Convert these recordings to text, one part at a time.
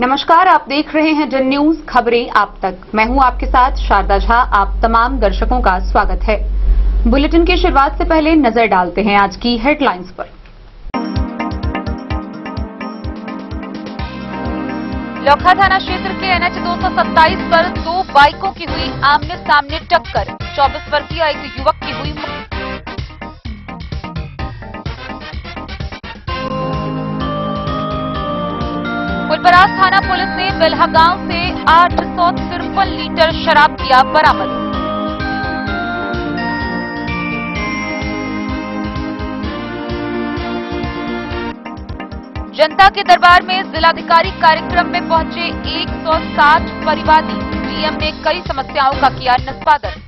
नमस्कार, आप देख रहे हैं डन न्यूज खबरें आप तक। मैं हूं आपके साथ शारदा झा। आप तमाम दर्शकों का स्वागत है। बुलेटिन की शुरुआत से पहले नजर डालते हैं आज की हेडलाइंस पर। लोखा थाना क्षेत्र के NH 227 पर दो बाइकों की हुई आमने सामने टक्कर। 24 वर्षीय एक युवक की हुई मौत। फुलपरास थाना पुलिस ने बेल्हा गांव से 853 लीटर शराब किया बरामद। जनता के दरबार में जिलाधिकारी कार्यक्रम में पहुंचे 160 परिवादी। डीएम ने कई समस्याओं का किया निष्पादन।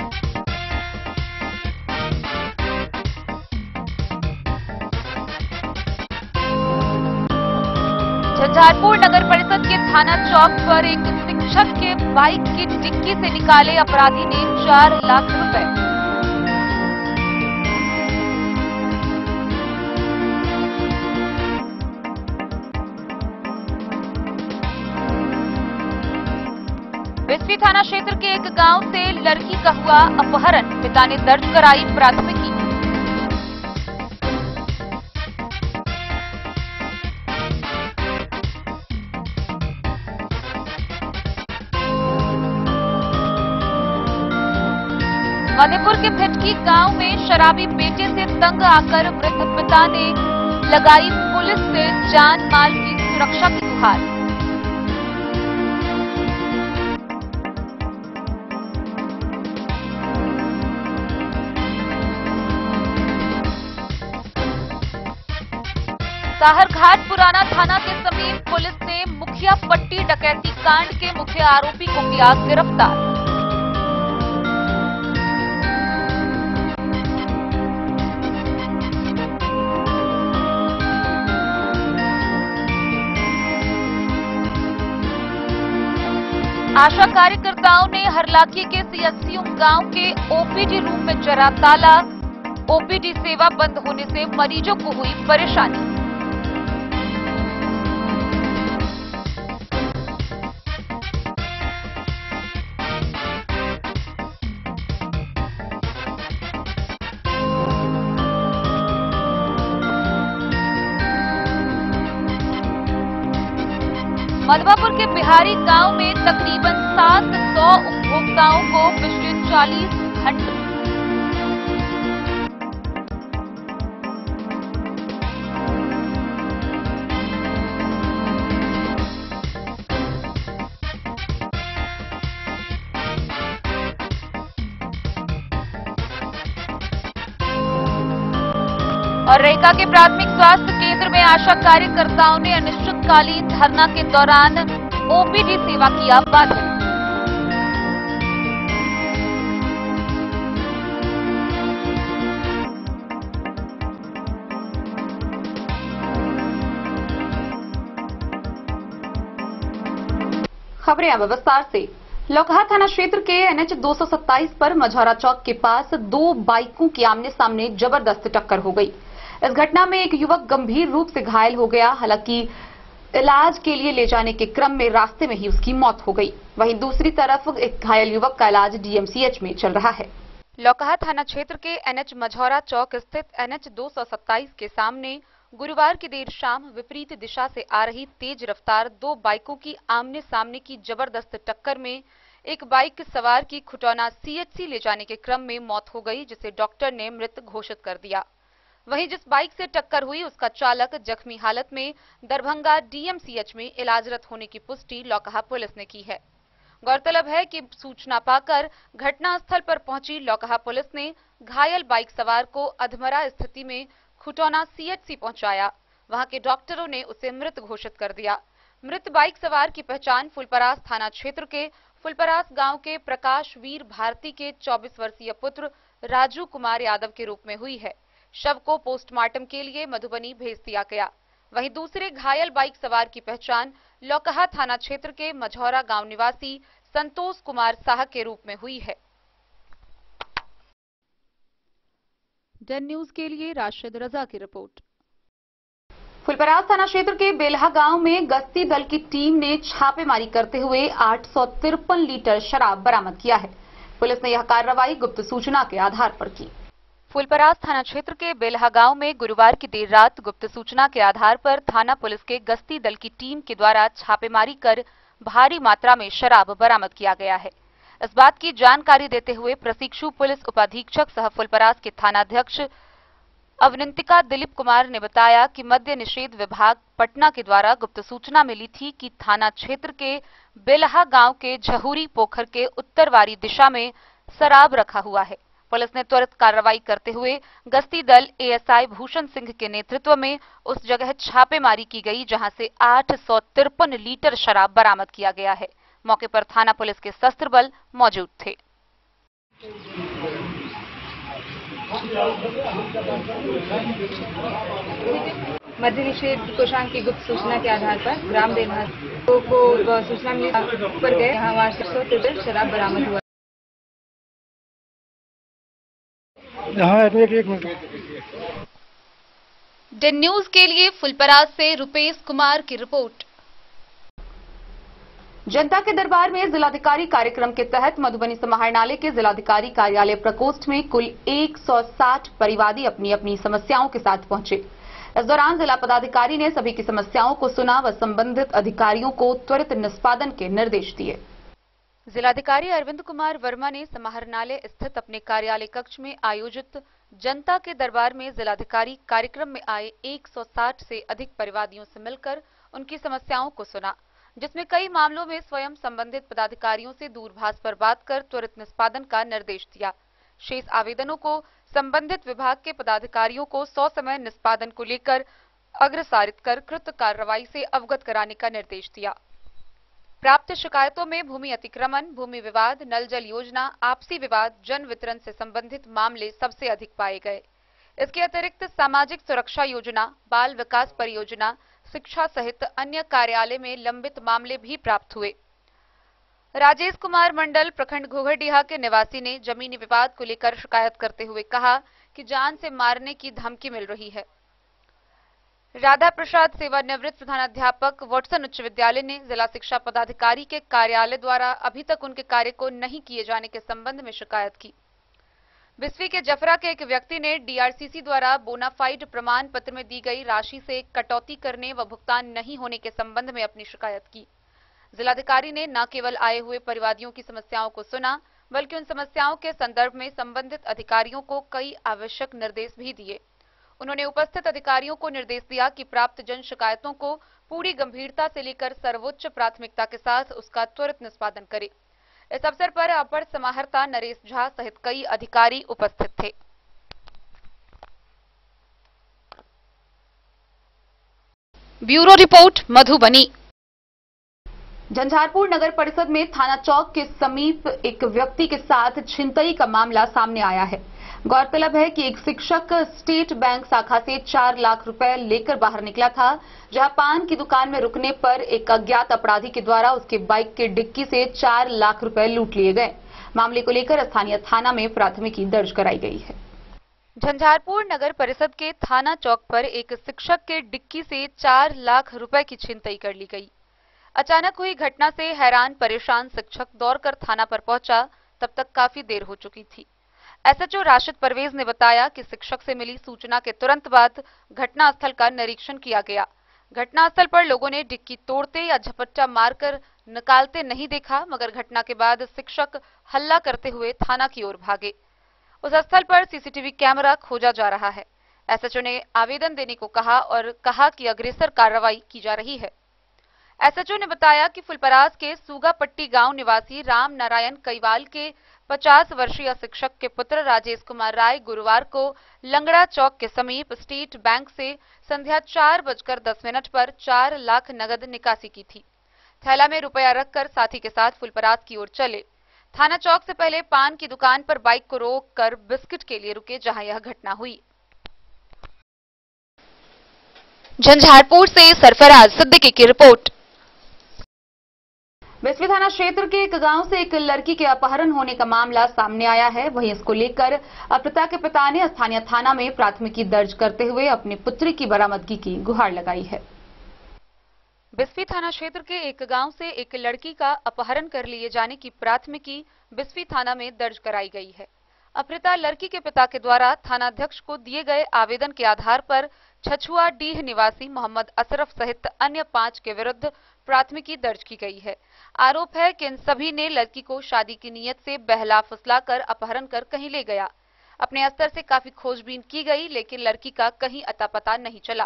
झंझारपुर नगर परिषद के थाना चौक पर एक शिक्षक के बाइक की डिक्की से निकाले अपराधी ने 4 लाख रुपए। बिस्फी थाना क्षेत्र के एक गांव से लड़की का हुआ अपहरण। पिता ने दर्ज कराई प्राथमिकी। मधेपुर के भिटकी गांव में शराबी बेटे से तंग आकर वृद्ध पिता ने लगाई पुलिस से जान माल की सुरक्षा की गुहार। साहरघाट पुराना थाना के समीप पुलिस ने मुखिया पट्टी डकैती कांड के मुख्य आरोपी को किया गिरफ्तार। आशा कार्यकर्ताओं ने हरलाखी के CSCU गांव के OPD रूम में जरा ताला। OPD सेवा बंद होने से मरीजों को हुई परेशानी। मधवापुर के बिहारी गांव में तकरीबन 700 उपभोक्ताओं को पिछले 40 घंटों और रेखा के प्राथमिक स्वास्थ्य केंद्र में आशा कार्यकर्ताओं ने अनिश्चितकालीन धरना के दौरान OPD सेवा किया बाधित। खबरें अब विस्तार से। लोकहा थाना क्षेत्र के NH 227 पर मझौरा चौक के पास दो बाइकों की आमने सामने जबरदस्त टक्कर हो गई। इस घटना में एक युवक गंभीर रूप से घायल हो गया। हालांकि इलाज के लिए ले जाने के क्रम में रास्ते में ही उसकी मौत हो गई। वहीं दूसरी तरफ एक घायल युवक का इलाज DMCH में चल रहा है। लोकहा थाना क्षेत्र के NH मझौरा चौक स्थित NH 227 के सामने गुरुवार की देर शाम विपरीत दिशा से आ रही तेज रफ्तार दो बाइकों की आमने सामने की जबरदस्त टक्कर में एक बाइक सवार की खुटौना CHC ले जाने के क्रम में मौत हो गई, जिसे डॉक्टर ने मृत घोषित कर दिया। वहीं जिस बाइक से टक्कर हुई उसका चालक जख्मी हालत में दरभंगा DMCH में इलाजरत होने की पुष्टि लोकहा पुलिस ने की है। गौरतलब है कि सूचना पाकर घटनास्थल पर पहुंची लोकहा पुलिस ने घायल बाइक सवार को अधमरा स्थिति में खुटौना CHC पहुंचाया। वहां के डॉक्टरों ने उसे मृत घोषित कर दिया। मृत बाइक सवार की पहचान फुलपरास थाना क्षेत्र के फुलपरास गांव के प्रकाश वीर भारती के 24 वर्षीय पुत्र राजू कुमार यादव के रूप में हुई है। शव को पोस्टमार्टम के लिए मधुबनी भेज दिया गया। वहीं दूसरे घायल बाइक सवार की पहचान लोकहा थाना क्षेत्र के मझौरा गांव निवासी संतोष कुमार साह के रूप में हुई है। डन न्यूज के लिए राशिद रजा की रिपोर्ट। फुलपरास थाना क्षेत्र के बेलहा गांव में गश्ती दल की टीम ने छापेमारी करते हुए 853 लीटर शराब बरामद किया है। पुलिस ने यह कार्रवाई गुप्त सूचना के आधार पर की। फुलपरास थाना क्षेत्र के बेलहा गांव में गुरुवार की देर रात गुप्त सूचना के आधार पर थाना पुलिस के गश्ती दल की टीम के द्वारा छापेमारी कर भारी मात्रा में शराब बरामद किया गया है। इस बात की जानकारी देते हुए प्रशिक्षु पुलिस उपाधीक्षक सह फुलपरास के थानाध्यक्ष अवनिंतिका दिलीप कुमार ने बताया कि मद्य निषेध विभाग पटना के द्वारा गुप्त सूचना मिली थी कि थाना क्षेत्र के बेलहा गांव के झहूरी पोखर के उत्तरवारी दिशा में शराब रखा हुआ है। पुलिस ने तुरंत कार्रवाई करते हुए गश्ती दल एएसआई भूषण सिंह के नेतृत्व में उस जगह छापेमारी की गई, जहां से 853 लीटर शराब बरामद किया गया है। मौके पर थाना पुलिस के शस्त्र बल मौजूद थे। मद्य निषेध कोषांग की गुप्त सूचना के आधार पर ग्राम बेलहा को सूचना मिली पर गए, यहाँ 853 लीटर शराब बरामद हुआ। डेन न्यूज के लिए फुलपरास से रुपेश कुमार की रिपोर्ट। जनता के दरबार में जिलाधिकारी कार्यक्रम के तहत मधुबनी समाहरणालय के जिलाधिकारी कार्यालय प्रकोष्ठ में कुल 160 परिवादी अपनी अपनी समस्याओं के साथ पहुंचे। इस दौरान जिला पदाधिकारी ने सभी की समस्याओं को सुना व संबंधित अधिकारियों को त्वरित निष्पादन के निर्देश दिए। जिलाधिकारी अरविंद कुमार वर्मा ने समाहरणालय स्थित अपने कार्यालय कक्ष में आयोजित जनता के दरबार में जिलाधिकारी कार्यक्रम में आए 160 से अधिक परिवादियों से मिलकर उनकी समस्याओं को सुना, जिसमें कई मामलों में स्वयं संबंधित पदाधिकारियों से दूरभाष पर बात कर त्वरित निष्पादन का निर्देश दिया। शेष आवेदनों को संबंधित विभाग के पदाधिकारियों को ससमय निष्पादन को लेकर अग्रसारित कर कृत कार्रवाई से अवगत कराने का निर्देश दिया। प्राप्त शिकायतों में भूमि अतिक्रमण, भूमि विवाद, नल जल योजना, आपसी विवाद, जन वितरण से संबंधित मामले सबसे अधिक पाए गए। इसके अतिरिक्त सामाजिक सुरक्षा योजना, बाल विकास परियोजना, शिक्षा सहित अन्य कार्यालय में लंबित मामले भी प्राप्त हुए। राजेश कुमार मंडल प्रखंड घोघरडीहा के निवासी ने जमीनी विवाद को लेकर शिकायत करते हुए कहा कि जान से मारने की धमकी मिल रही है। राधा प्रसाद सेवानिवृत्त प्रधानाध्यापक वाटसन उच्च विद्यालय ने जिला शिक्षा पदाधिकारी के कार्यालय द्वारा अभी तक उनके कार्य को नहीं किए जाने के संबंध में शिकायत की। बिस्वी के जफरा के एक व्यक्ति ने डीआरसीसी द्वारा बोनाफाइड प्रमाण पत्र में दी गई राशि से कटौती करने व भुगतान नहीं होने के संबंध में अपनी शिकायत की। जिलाधिकारी ने न केवल आए हुए परिवादियों की समस्याओं को सुना, बल्कि उन समस्याओं के संदर्भ में संबंधित अधिकारियों को कई आवश्यक निर्देश भी दिए। उन्होंने उपस्थित अधिकारियों को निर्देश दिया कि प्राप्त जन शिकायतों को पूरी गंभीरता से लेकर सर्वोच्च प्राथमिकता के साथ उसका त्वरित निष्पादन करे। इस अवसर पर अपर समाहर्ता नरेश झा सहित कई अधिकारी उपस्थित थे। Bureau report Madhubani. झंझारपुर नगर परिषद में थाना चौक के समीप एक व्यक्ति के साथ छिनतई का मामला सामने आया है। गौरतलब है कि एक शिक्षक स्टेट बैंक शाखा से 4 लाख रुपए लेकर बाहर निकला था, जहां पान की दुकान में रुकने पर एक अज्ञात अपराधी के द्वारा उसके बाइक के डिक्की से 4 लाख रुपए लूट लिए गए। मामले को लेकर स्थानीय थाना में प्राथमिकी दर्ज कराई गई है। झंझारपुर नगर परिषद के थाना चौक पर एक शिक्षक के डिक्की से 4 लाख रुपए की छिनतई कर ली गई। अचानक हुई घटना से हैरान परेशान शिक्षक दौड़कर थाना पर पहुंचा, तब तक काफी देर हो चुकी थी। एसएचओ राशिद परवेज ने बताया कि शिक्षक से मिली सूचना के तुरंत बाद घटनास्थल का निरीक्षण किया गया। घटनास्थल पर लोगों ने डिक्की तोड़ते या झपट्टा मारकर निकालते नहीं देखा, मगर घटना के बाद शिक्षक हल्ला करते हुए थाना की ओर भागे। उस स्थल पर सीसीटीवी कैमरा खोजा जा रहा है। एसएचओ ने आवेदन देने को कहा और कहा कि अग्रेसर कार्रवाई की जा रही है। एसएचओ ने बताया कि फुलपरास के सूगापट्टी गांव निवासी राम नारायण कैवाल के 50 वर्षीय शिक्षक के पुत्र राजेश कुमार राय गुरुवार को लंगड़ा चौक के समीप स्टेट बैंक से संध्या 4:10 पर 4 लाख नगद निकासी की थी। थैला में रुपया रखकर साथी के साथ फुलपरास की ओर चले। थाना चौक से पहले पान की दुकान पर बाइक को रोककर बिस्किट के लिए रुके, जहां यह घटना हुई। झंझारपुर से सरफराज सिद्दीकी की रिपोर्ट। बिस्फी थाना क्षेत्र के एक गांव से एक लड़की के अपहरण होने का मामला सामने आया है। वहीं इसको लेकर अपहृता के पिता ने स्थानीय थाना में प्राथमिकी दर्ज करते हुए अपनी पुत्री की बरामदगी की गुहार लगाई है। बिस्फी थाना क्षेत्र के एक गांव से एक लड़की का अपहरण कर लिए जाने की प्राथमिकी बिस्फी थाना में दर्ज कराई गई है। अपहृता लड़की के पिता के द्वारा थानाध्यक्ष को दिए गए आवेदन के आधार पर छछुआ डीह निवासी मोहम्मद अशरफ सहित अन्य 5 के विरुद्ध प्राथमिकी दर्ज की गई है। आरोप है कि इन सभी ने लड़की को शादी की नीयत से बहला फुसलाकर अपहरण कर कहीं ले गया। अपने स्तर से काफी खोजबीन की गई, लेकिन लड़की का कहीं अता पता नहीं चला।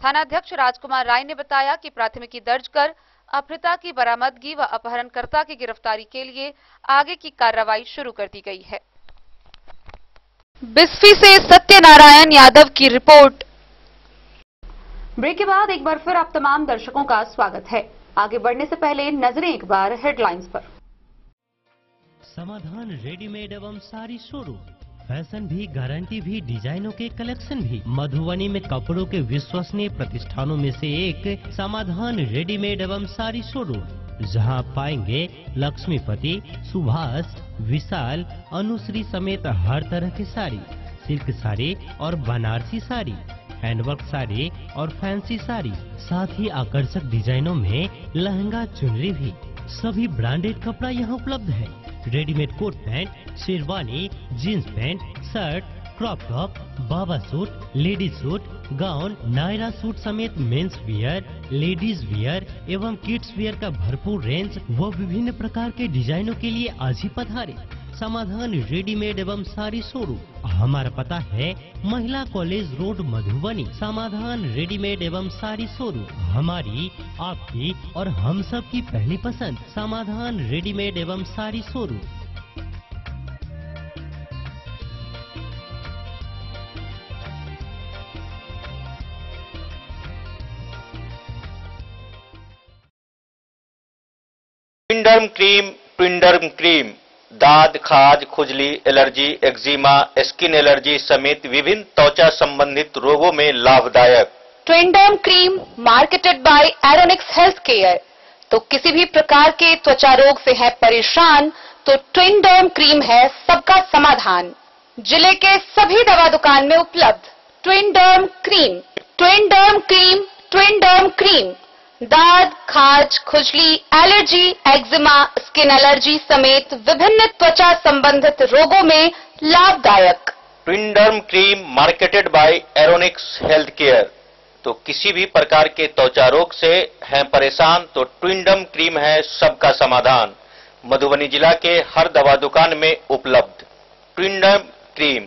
थानाध्यक्ष राजकुमार राय ने बताया कि प्राथमिकी दर्ज कर अपहृता की बरामदगी व अपहरणकर्ता की गिरफ्तारी के लिए आगे की कार्रवाई शुरू कर दी गई है। बिस्फी से सत्यनारायण यादव की रिपोर्ट। ब्रेक के बाद एक बार फिर आप तमाम दर्शकों का स्वागत है। आगे बढ़ने से पहले नजरें एक बार हेडलाइंस पर। समाधान रेडीमेड एवं साड़ी शोरूम, फैशन भी, गारंटी भी, डिजाइनों के कलेक्शन भी। मधुबनी में कपड़ों के विश्वसनीय प्रतिष्ठानों में से एक समाधान रेडीमेड एवं साड़ी शोरूम, जहां आप पाएंगे लक्ष्मीपति, सुभाष, विशाल, अनुश्री समेत हर तरह की साड़ी, सिल्क साड़ी और बनारसी साड़ी, हैंडवर्क साड़ी और फैंसी साड़ी, साथ ही आकर्षक डिजाइनों में लहंगा, चुनरी भी। सभी ब्रांडेड कपड़ा यहाँ उपलब्ध है। Readymade coat pant, sherwani, jeans pant, shirt, crop top, बाबा suit, ladies suit, gown, Naira suit समेत मेंस वियर, लेडीज वियर एवं किड्स वियर का भरपूर रेंज व विभिन्न प्रकार के डिजाइनों के लिए आज ही पधारे। समाधान रेडीमेड एवं साड़ी शोरूम। हमारा पता है महिला कॉलेज रोड, मधुबनी। समाधान रेडीमेड एवं साड़ी शोरूम हमारी, आपकी और हम सब की पहली पसंद। समाधान रेडीमेड एवं साड़ी शोरूम। ट्विंडर्म क्रीम दाद, खाज, खुजली, एलर्जी, एक्जिमा, स्किन एलर्जी समेत विभिन्न त्वचा संबंधित रोगों में लाभदायक। Twinderm cream marketed by Aeronix health care. तो किसी भी प्रकार के त्वचा रोग से है परेशान तो ट्विंडर्म क्रीम है सबका समाधान। जिले के सभी दवा दुकान में उपलब्ध ट्विंडर्म क्रीम। ट्विंडर्म क्रीम, ट्विंडर्म क्रीम दाद, खाज, खुजली, एलर्जी, एक्जिमा, स्किन एलर्जी समेत विभिन्न त्वचा संबंधित रोगों में लाभदायक। Twinderm cream marketed by Aeronix health care. तो किसी भी प्रकार के त्वचा रोग से हैं परेशान तो ट्विंडर्म क्रीम है सबका समाधान। मधुबनी जिला के हर दवा दुकान में उपलब्ध ट्विंडर्म क्रीम।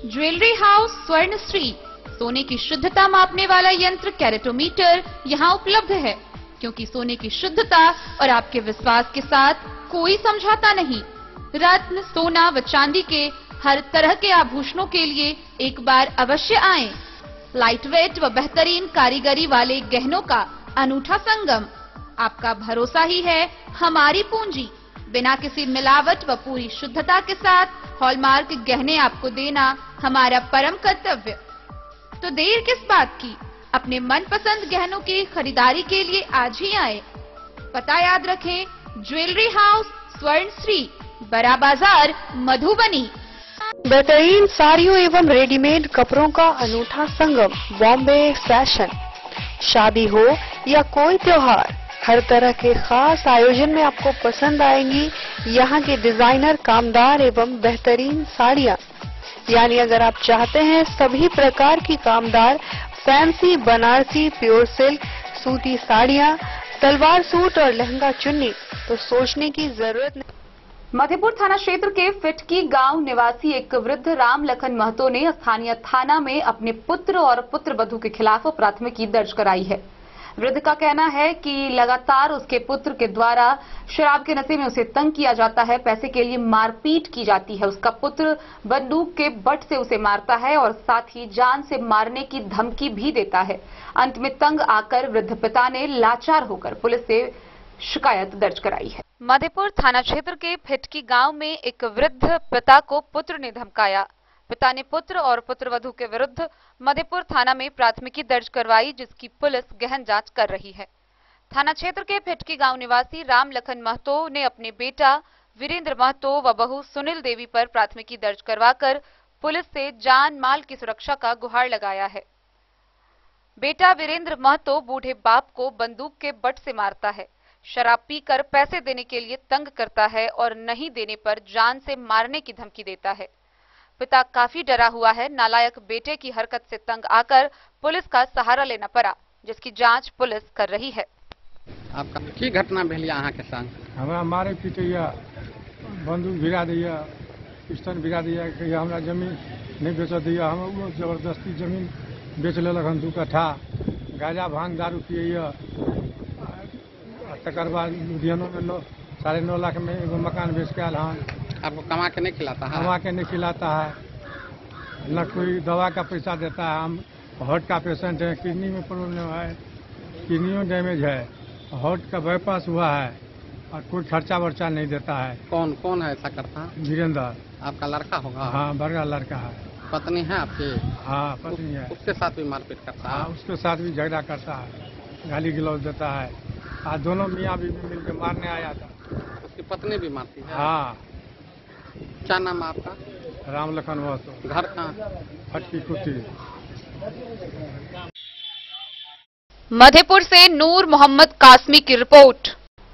ज्वेलरी हाउस स्वर्णश्री, सोने की शुद्धता मापने वाला यंत्र कैरेटोमीटर यहाँ उपलब्ध है, क्योंकि सोने की शुद्धता और आपके विश्वास के साथ कोई समझौता नहीं। रत्न, सोना व चांदी के हर तरह के आभूषणों के लिए एक बार अवश्य आएं। लाइट वेट व बेहतरीन कारीगरी वाले गहनों का अनूठा संगम। आपका भरोसा ही है हमारी पूंजी। बिना किसी मिलावट व पूरी शुद्धता के साथ हॉलमार्क गहने आपको देना हमारा परम कर्तव्य। तो देर किस बात की, अपने मनपसंद गहनों की खरीदारी के लिए आज ही आए। पता याद रखें, ज्वेलरी हाउस स्वर्णश्री, बड़ा बाजार, मधुबनी। बेहतरीन साड़ियों एवं रेडीमेड कपड़ों का अनूठा संगम, बॉम्बे फैशन। शादी हो या कोई त्योहार, हर तरह के खास आयोजन में आपको पसंद आएंगी यहाँ के डिजाइनर, कामदार एवं बेहतरीन साड़ियाँ। यानी अगर आप चाहते हैं सभी प्रकार की कामदार, फैंसी, बनारसी, प्योर सिल्क, सूती साड़ियाँ, सलवार सूट और लहंगा चुन्नी, तो सोचने की जरूरत नहीं। मधेपुर थाना क्षेत्र के फिटकी गांव निवासी एक वृद्ध राम लखन महतो ने स्थानीय थाना में अपने पुत्र और पुत्रवधू के खिलाफ प्राथमिकी दर्ज कराई है। वृद्ध का कहना है कि लगातार उसके पुत्र के द्वारा शराब के नशे में उसे तंग किया जाता है, पैसे के लिए मारपीट की जाती है। उसका पुत्र बंदूक के बट से उसे मारता है और साथ ही जान से मारने की धमकी भी देता है। अंत में तंग आकर वृद्ध पिता ने लाचार होकर पुलिस से शिकायत दर्ज कराई है। मधेपुर थाना क्षेत्र के फिटकी गांव में एक वृद्ध पिता को पुत्र ने धमकाया। पिता ने पुत्र और पुत्रवधू के विरुद्ध मधेपुर थाना में प्राथमिकी दर्ज करवाई, जिसकी पुलिस गहन जांच कर रही है। थाना क्षेत्र के फिटकी गांव निवासी राम लखन महतो ने अपने बेटा वीरेंद्र महतो व बहू सुनील देवी पर प्राथमिकी दर्ज करवाकर पुलिस से जान माल की सुरक्षा का गुहार लगाया है। बेटा वीरेंद्र महतो बूढ़े बाप को बंदूक के बट से मारता है, शराब पीकर पैसे देने के लिए तंग करता है और नहीं देने पर जान से मारने की धमकी देता है। पिता काफी डरा हुआ है। नालायक बेटे की हरकत से तंग आकर पुलिस का सहारा लेना पड़ा, जिसकी जांच पुलिस कर रही है। आपका की घटना भेल यहाँ के संग? हमारा मारे पीटैया, बंदूक भिरा दैया, पिस्टन भिरा दैया, हमरा जमीन नहीं बेच दैया। हम जबरदस्ती जमीन बेच लेलक हम 2 कट्ठा। गांजा भांग दारू पियैया। तकर बाद लुधियानो में 9.5 लाख में एगो मकान बेच के आल हन। आपको कमा के नहीं खिलाता है? कमा के नहीं खिलाता है, न कोई दवा का पैसा देता है। हम हार्ट का पेशेंट है, किडनी में प्रॉब्लम है, किडनियों डैमेज है, हार्ट का बाईपास हुआ है और कोई खर्चा वर्चा नहीं देता है। कौन कौन है ऐसा करता? वीरेंद्र। आपका लड़का होगा? हाँ, बड़ा लड़का है। पत्नी है आपकी? हाँ, पत्नी है। उसके साथ भी मारपीट करता है? हाँ, उसके साथ भी झगड़ा करता है, गाली गलौज देता है। आज दोनों मियाँ बीवी मिलकर मारने आया था। उसकी पत्नी भी मारती है? हाँ। क्या नाम है आपका? राम लखन महतो। घर कहाँ? फटकी कुटी। मधेपुर से नूर मोहम्मद कासमी की रिपोर्ट।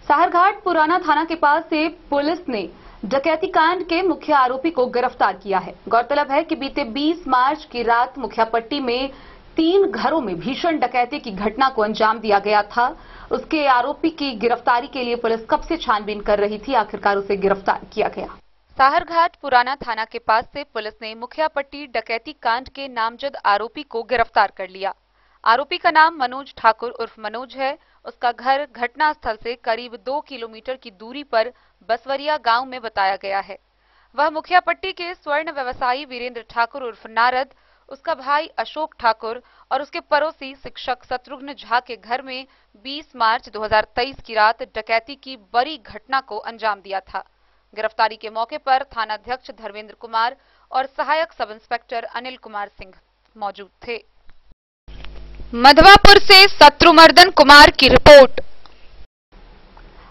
साहरघाट पुराना थाना के पास से पुलिस ने डकैती कांड के मुख्य आरोपी को गिरफ्तार किया है। गौरतलब है कि बीते 20 मार्च की रात मुखियापट्टी में 3 घरों में भीषण डकैती की घटना को अंजाम दिया गया था। उसके आरोपी की गिरफ्तारी के लिए पुलिस कब से छानबीन कर रही थी, आखिरकार उसे गिरफ्तार किया गया। साहरघाट पुराना थाना के पास से पुलिस ने मुखियापट्टी डकैती कांड के नामजद आरोपी को गिरफ्तार कर लिया। आरोपी का नाम मनोज ठाकुर उर्फ मनोज है। उसका घर घटना स्थल से करीब 2 किलोमीटर की दूरी पर बसवरिया गांव में बताया गया है। वह मुखियापट्टी के स्वर्ण व्यवसायी वीरेंद्र ठाकुर उर्फ नारद, उसका भाई अशोक ठाकुर और उसके पड़ोसी शिक्षक शत्रुघ्न झा के घर में 20 मार्च 2023 की रात डकैती की बड़ी घटना को अंजाम दिया था। गिरफ्तारी के मौके पर थानाध्यक्ष धर्मेंद्र कुमार और सहायक सब इंस्पेक्टर अनिल कुमार सिंह मौजूद थे। मधवापुर से शत्रुमर्दन कुमार की रिपोर्ट।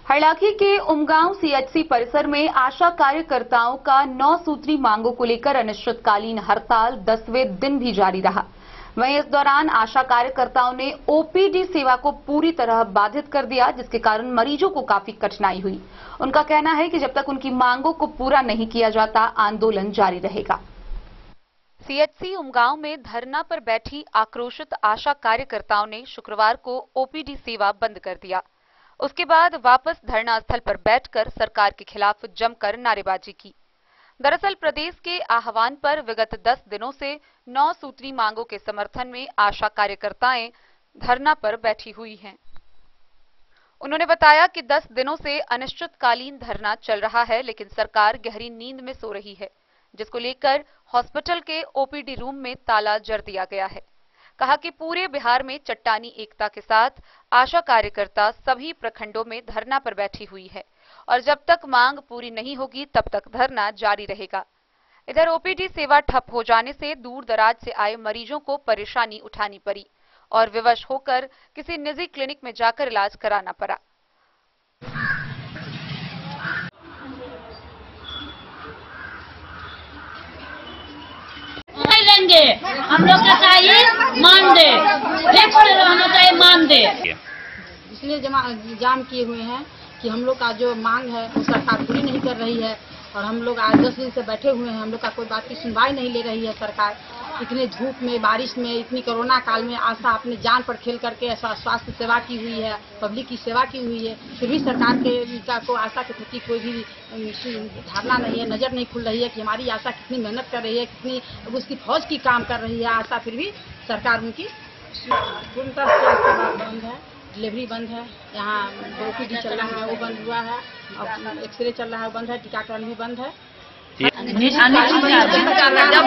हरलाखी के उमगांव सीएचसी परिसर में आशा कार्यकर्ताओं का 9 सूत्री मांगों को लेकर अनिश्चितकालीन हड़ताल 10वें दिन भी जारी रहा। वहीं इस दौरान आशा कार्यकर्ताओं ने ओपीडी सेवा को पूरी तरह बाधित कर दिया, जिसके कारण मरीजों को काफी कठिनाई हुई। उनका कहना है कि जब तक उनकी मांगों को पूरा नहीं किया जाता, आंदोलन जारी रहेगा। सीएचसी उमगांव में धरना पर बैठी आक्रोशित आशा कार्यकर्ताओं ने शुक्रवार को ओपीडी सेवा बंद कर दिया। उसके बाद वापस धरना स्थल पर बैठकर सरकार के खिलाफ जमकर नारेबाजी की। दरअसल प्रदेश के आह्वान पर विगत 10 दिनों से 9 सूत्री मांगों के समर्थन में आशा कार्यकर्ताएं धरना पर बैठी हुई हैं। उन्होंने बताया कि 10 दिनों से अनिश्चितकालीन धरना चल रहा है, लेकिन सरकार गहरी नींद में सो रही है, जिसको लेकर हॉस्पिटल के ओपीडी रूम में ताला जड़ दिया गया है। कहा कि पूरे बिहार में चट्टानी एकता के साथ आशा कार्यकर्ता सभी प्रखंडों में धरना पर बैठी हुई है और जब तक मांग पूरी नहीं होगी तब तक धरना जारी रहेगा। इधर ओपीडी सेवा ठप हो जाने से दूर दराज से आए मरीजों को परेशानी उठानी पड़ी और विवश होकर किसी निजी क्लिनिक में जाकर इलाज कराना पड़ा। नहीं लेंगे, हम लोग का चाहिए मानदेय, फिक्स होना चाहिए मानदेय। इसलिए जाम किए हुए हैं कि हम लोग का जो मांग है वो सरकार पूरी नहीं कर रही है और हम लोग आज 10 दिन से बैठे हुए हैं। हम लोग का कोई बात की सुनवाई नहीं ले रही है सरकार। इतने धूप में, बारिश में, इतनी कोरोना काल में आशा अपने जान पर खेल करके ऐसा स्वास्थ्य सेवा की हुई है, पब्लिक की सेवा की हुई है, फिर भी सरकार के को आशा के प्रति कोई भी धारणा नहीं है, नजर नहीं खुल रही है कि हमारी आशा कितनी मेहनत कर रही है, कितनी उसकी फौज की काम कर रही है आशा, फिर भी सरकार उनकी पूर्णतः सेवा बंद है। डिलीवरी बंद है, यहाँ ओपीडी चल रहा है वो बंद हुआ है, और एक्सरे चल रहा है वो बंद है, टीकाकरण भी बंद है। जब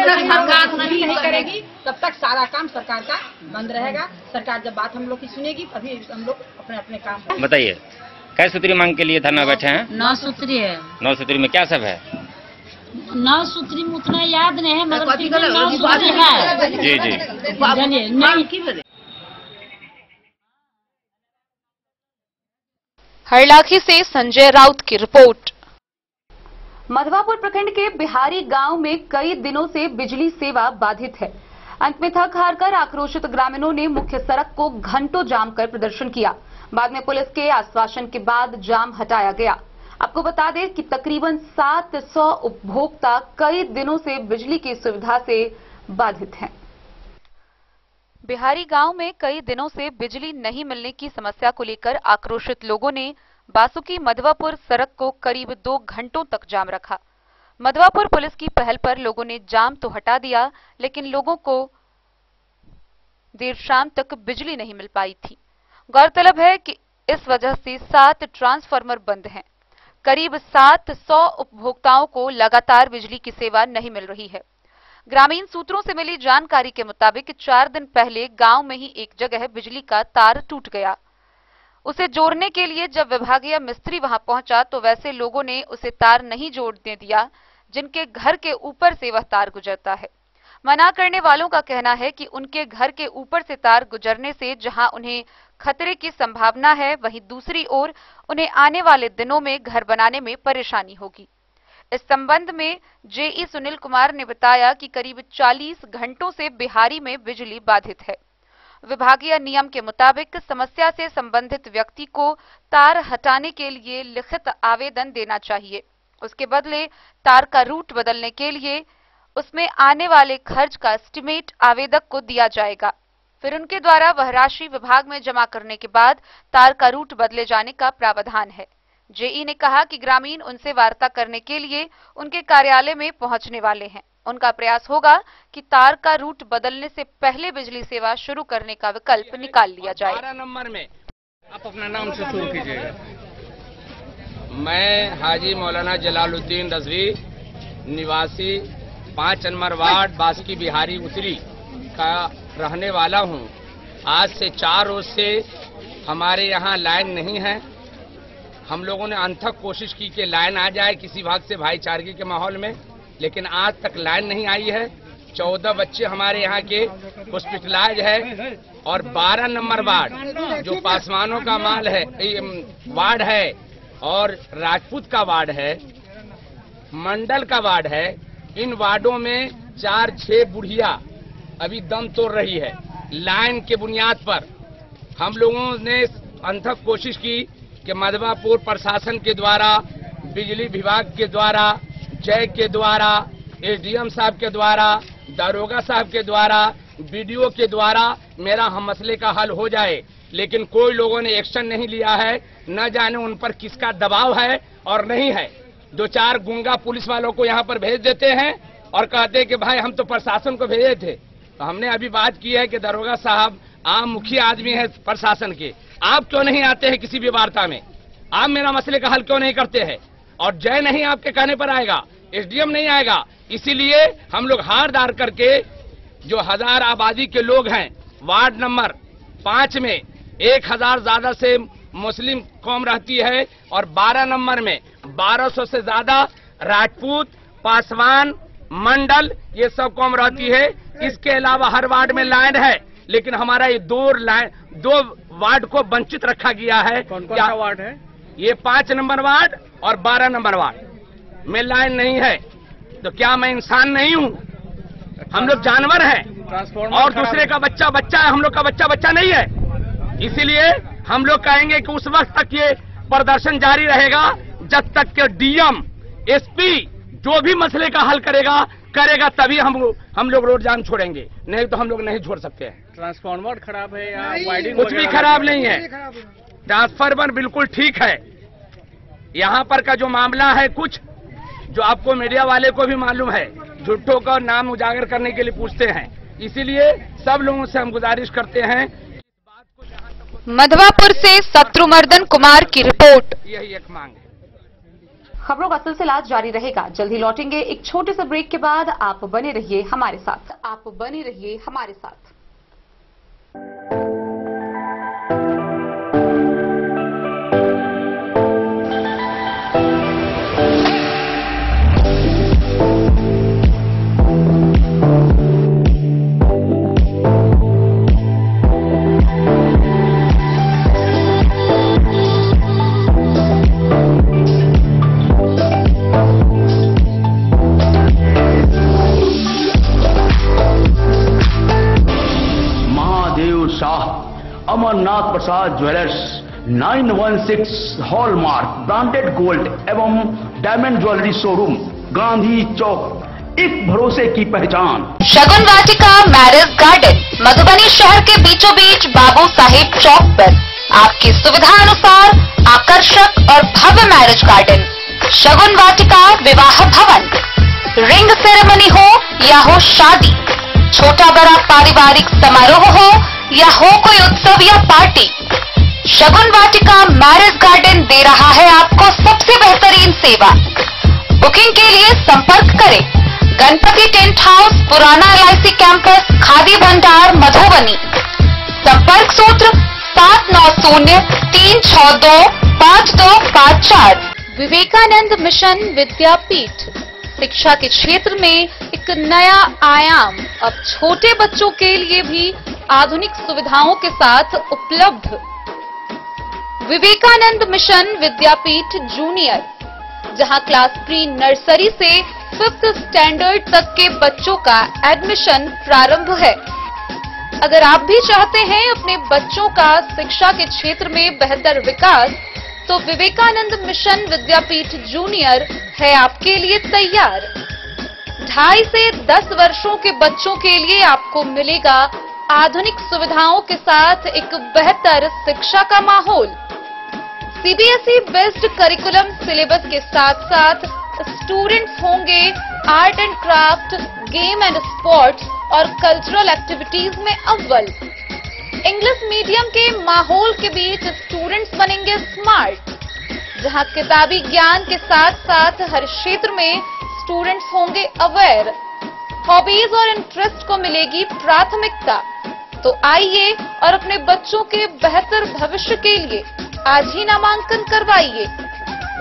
तक सरकार पूरी नहीं करेगी तब तक सारा काम सरकार का बंद रहेगा। सरकार जब बात हम लोग की सुनेगी तभी हम लोग अपने अपने काम। बताइए, कै सूत्री मांग के लिए धरना बैठे हैं? 9 सूत्री है। 9 सूत्री में क्या सब है? 9 सूत्री में उतना याद नहीं है, मगर 9 सूत्री है। जी जी, नहीं हरलाखी से संजय राउत की रिपोर्ट। मधवापुर प्रखंड के बिहारी गांव में कई दिनों से बिजली सेवा बाधित है। अंत में थक हारकर आक्रोशित ग्रामीणों ने मुख्य सड़क को घंटों जाम कर प्रदर्शन किया। बाद में पुलिस के आश्वासन के बाद जाम हटाया गया। आपको बता दें कि तकरीबन 700 उपभोक्ता कई दिनों से बिजली की सुविधा से बाधित हैं। बिहारी गांव में कई दिनों से बिजली नहीं मिलने की समस्या को लेकर आक्रोशित लोगों ने बासुकी मधवापुर सड़क को करीब 2 घंटों तक जाम रखा। मधवापुर पुलिस की पहल पर लोगों ने जाम तो हटा दिया, लेकिन लोगों को देर शाम तक बिजली नहीं मिल पाई थी। गौरतलब है कि इस वजह से 7 ट्रांसफार्मर बंद हैं। करीब 700 उपभोक्ताओं को लगातार बिजली की सेवा नहीं मिल रही है। ग्रामीण सूत्रों से मिली जानकारी के मुताबिक 4 दिन पहले गांव में ही एक जगह बिजली का तार टूट गया। उसे जोड़ने के लिए जब विभागीय मिस्त्री वहां पहुंचा तो वैसे लोगों ने उसे तार नहीं जोड़ने दिया जिनके घर के ऊपर से वह तार गुजरता है। मना करने वालों का कहना है कि उनके घर के ऊपर से तार गुजरने से जहां उन्हें खतरे की संभावना है, वहीं दूसरी ओर उन्हें आने वाले दिनों में घर बनाने में परेशानी होगी। इस संबंध में जेई सुनील कुमार ने बताया कि करीब 40 घंटों से बिहारी में बिजली बाधित है। विभागीय नियम के मुताबिक समस्या से संबंधित व्यक्ति को तार हटाने के लिए लिखित आवेदन देना चाहिए। उसके बदले तार का रूट बदलने के लिए उसमें आने वाले खर्च का एस्टीमेट आवेदक को दिया जाएगा। फिर उनके द्वारा वह राशि विभाग में जमा करने के बाद तार का रूट बदले जाने का प्रावधान है। जेई ने कहा कि ग्रामीण उनसे वार्ता करने के लिए उनके कार्यालय में पहुंचने वाले हैं। उनका प्रयास होगा कि तार का रूट बदलने से पहले बिजली सेवा शुरू करने का विकल्प निकाल लिया जाए। 12 नंबर में आप अपना नाम से शुरू कीजिएगा। मैं हाजी मौलाना जलालुद्दीन रजवी, निवासी 5 नंबर वार्ड बासुकी बिहारी उत्तरी का रहने वाला हूं। आज से 4 रोज से हमारे यहां लाइन नहीं है। हम लोगों ने अनथक कोशिश की कि लाइन आ जाए किसी भाग से भाईचारगी के माहौल में, लेकिन आज तक लाइन नहीं आई है। 14 बच्चे हमारे यहाँ के हॉस्पिटलाइज है और 12 नंबर वार्ड जो पासवानों का माल है वार्ड है और राजपूत का वार्ड है, मंडल का वार्ड है। इन वार्डों में 4-6 बुढ़िया अभी दम तोड़ रही है। लाइन के बुनियाद पर हम लोगों ने अनथक कोशिश की कि मधवापुर प्रशासन के द्वारा, बिजली विभाग के द्वारा, जय के द्वारा, एसडीएम साहब के द्वारा, दारोगा साहब के द्वारा, बीडीओ के द्वारा मेरा हम मसले का हल हो जाए, लेकिन कोई लोगों ने एक्शन नहीं लिया है। न जाने उन पर किसका दबाव है और नहीं है। 2-4 गुंगा पुलिस वालों को यहाँ पर भेज देते हैं और कहते हैं कि भाई हम तो प्रशासन को भेजे थे। तो हमने अभी बात की है कि दारोगा साहब आम मुखिया आदमी है प्रशासन के, आप क्यों नहीं आते हैं किसी भी वार्ता में? आप मेरा मसले का हल क्यों नहीं करते हैं? और जय नहीं आपके कहने पर आएगा, एसडीएम नहीं आएगा। इसीलिए हम लोग हार दार करके जो 1000 आबादी के लोग हैं वार्ड नंबर 5 में 1000 ज्यादा से मुस्लिम कौम रहती है और 12 नंबर में 1200 से ज्यादा राजपूत, पासवान, मंडल ये सब कौम रहती है। इसके अलावा हर वार्ड में लाइन है, लेकिन हमारा ये 2 वार्ड को वंचित रखा गया है। कौन सा वार्ड है? ये 5 नंबर वार्ड और 12 नंबर वार्ड में लाइन नहीं है। तो क्या मैं इंसान नहीं हूँ? हम लोग जानवर हैं और दूसरे का बच्चा बच्चा है, हम लोग का बच्चा बच्चा नहीं है। इसीलिए हम लोग कहेंगे कि उस वक्त तक ये प्रदर्शन जारी रहेगा जब तक कि डीएम, एसपी जो भी मसले का हल करेगा तभी हम लोग रोड जाम छोड़ेंगे, नहीं तो हम लोग नहीं छोड़ सकते हैं। ट्रांसफार्मर खराब है या वायरिंग? कुछ भी खराब नहीं है, ट्रांसफार्मर बिल्कुल ठीक है। यहाँ पर का जो मामला है कुछ जो आपको मीडिया वाले को भी मालूम है, झूठों का नाम उजागर करने के लिए पूछते हैं। इसीलिए सब लोगों से हम गुजारिश करते हैं। मधवापुर से शत्रुमर्दन कुमार की रिपोर्ट। यही एक मांग है। खबरों का सिलसिला जारी रहेगा। जल्द ही लौटेंगे एक छोटे से ब्रेक के बाद। आप बने रहिए हमारे साथ। अमरनाथ प्रसाद ज्वेलर्स 916 हॉलमार्क ब्रांडेड गोल्ड एवं डायमंड ज्वेलरी शोरूम, गांधी चौक, एक भरोसे की पहचान। शगुन वाटिका मैरिज गार्डन, मधुबनी शहर के बीचों बीच बाबू साहिब चौक पर आपकी सुविधा अनुसार आकर्षक और भव्य मैरिज गार्डन। शगुन वाटिका विवाह भवन, रिंग सेरेमनी हो या हो शादी, छोटा बड़ा पारिवारिक समारोह हो या हो कोई उत्सव या पार्टी, शगुन वाटिका मैरिज गार्डन दे रहा है आपको सबसे बेहतरीन सेवा। बुकिंग के लिए संपर्क करें गणपति टेंट हाउस, पुराना LIC कैंपस, खादी भंडार, मधुबनी। संपर्क सूत्र 7903625254। विवेकानंद मिशन विद्यापीठ, शिक्षा के क्षेत्र में एक नया आयाम, अब छोटे बच्चों के लिए भी आधुनिक सुविधाओं के साथ उपलब्ध। विवेकानंद मिशन विद्यापीठ जूनियर, जहां क्लास प्री नर्सरी से 5th स्टैंडर्ड तक के बच्चों का एडमिशन प्रारंभ है। अगर आप भी चाहते हैं अपने बच्चों का शिक्षा के क्षेत्र में बेहतर विकास, तो विवेकानंद मिशन विद्यापीठ जूनियर है आपके लिए तैयार। 2.5 से 10 वर्षों के बच्चों के लिए आपको मिलेगा आधुनिक सुविधाओं के साथ एक बेहतर शिक्षा का माहौल। CBSE बेस्ड करिकुलम सिलेबस के साथ साथ स्टूडेंट्स होंगे art and craft, game and sports और कल्चरल एक्टिविटीज में अव्वल। इंग्लिश मीडियम के माहौल के बीच स्टूडेंट्स बनेंगे स्मार्ट, जहां किताबी ज्ञान के साथ साथ हर क्षेत्र में स्टूडेंट्स होंगे अवेयर। हॉबीज और इंटरेस्ट को मिलेगी प्राथमिकता। तो आइए और अपने बच्चों के बेहतर भविष्य के लिए आज ही नामांकन करवाइए।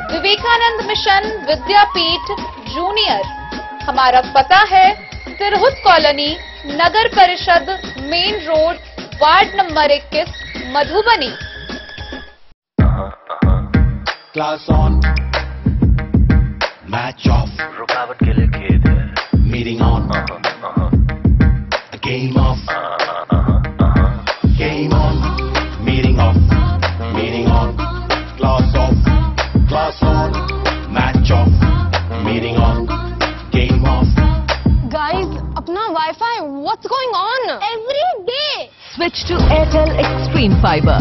विवेकानंद मिशन विद्यापीठ जूनियर, हमारा पता है तिरहुत कॉलोनी, नगर परिषद, main road, ward number 21, Madhubani. Class on, match of, रुकावट के लिए खेद है, meeting on, game of, game on, meeting of, meeting on, class of, class on, match of, meeting on, game of. Guys, अपना wifi, what's going on? Every day. Switch to Airtel Extreme Fiber.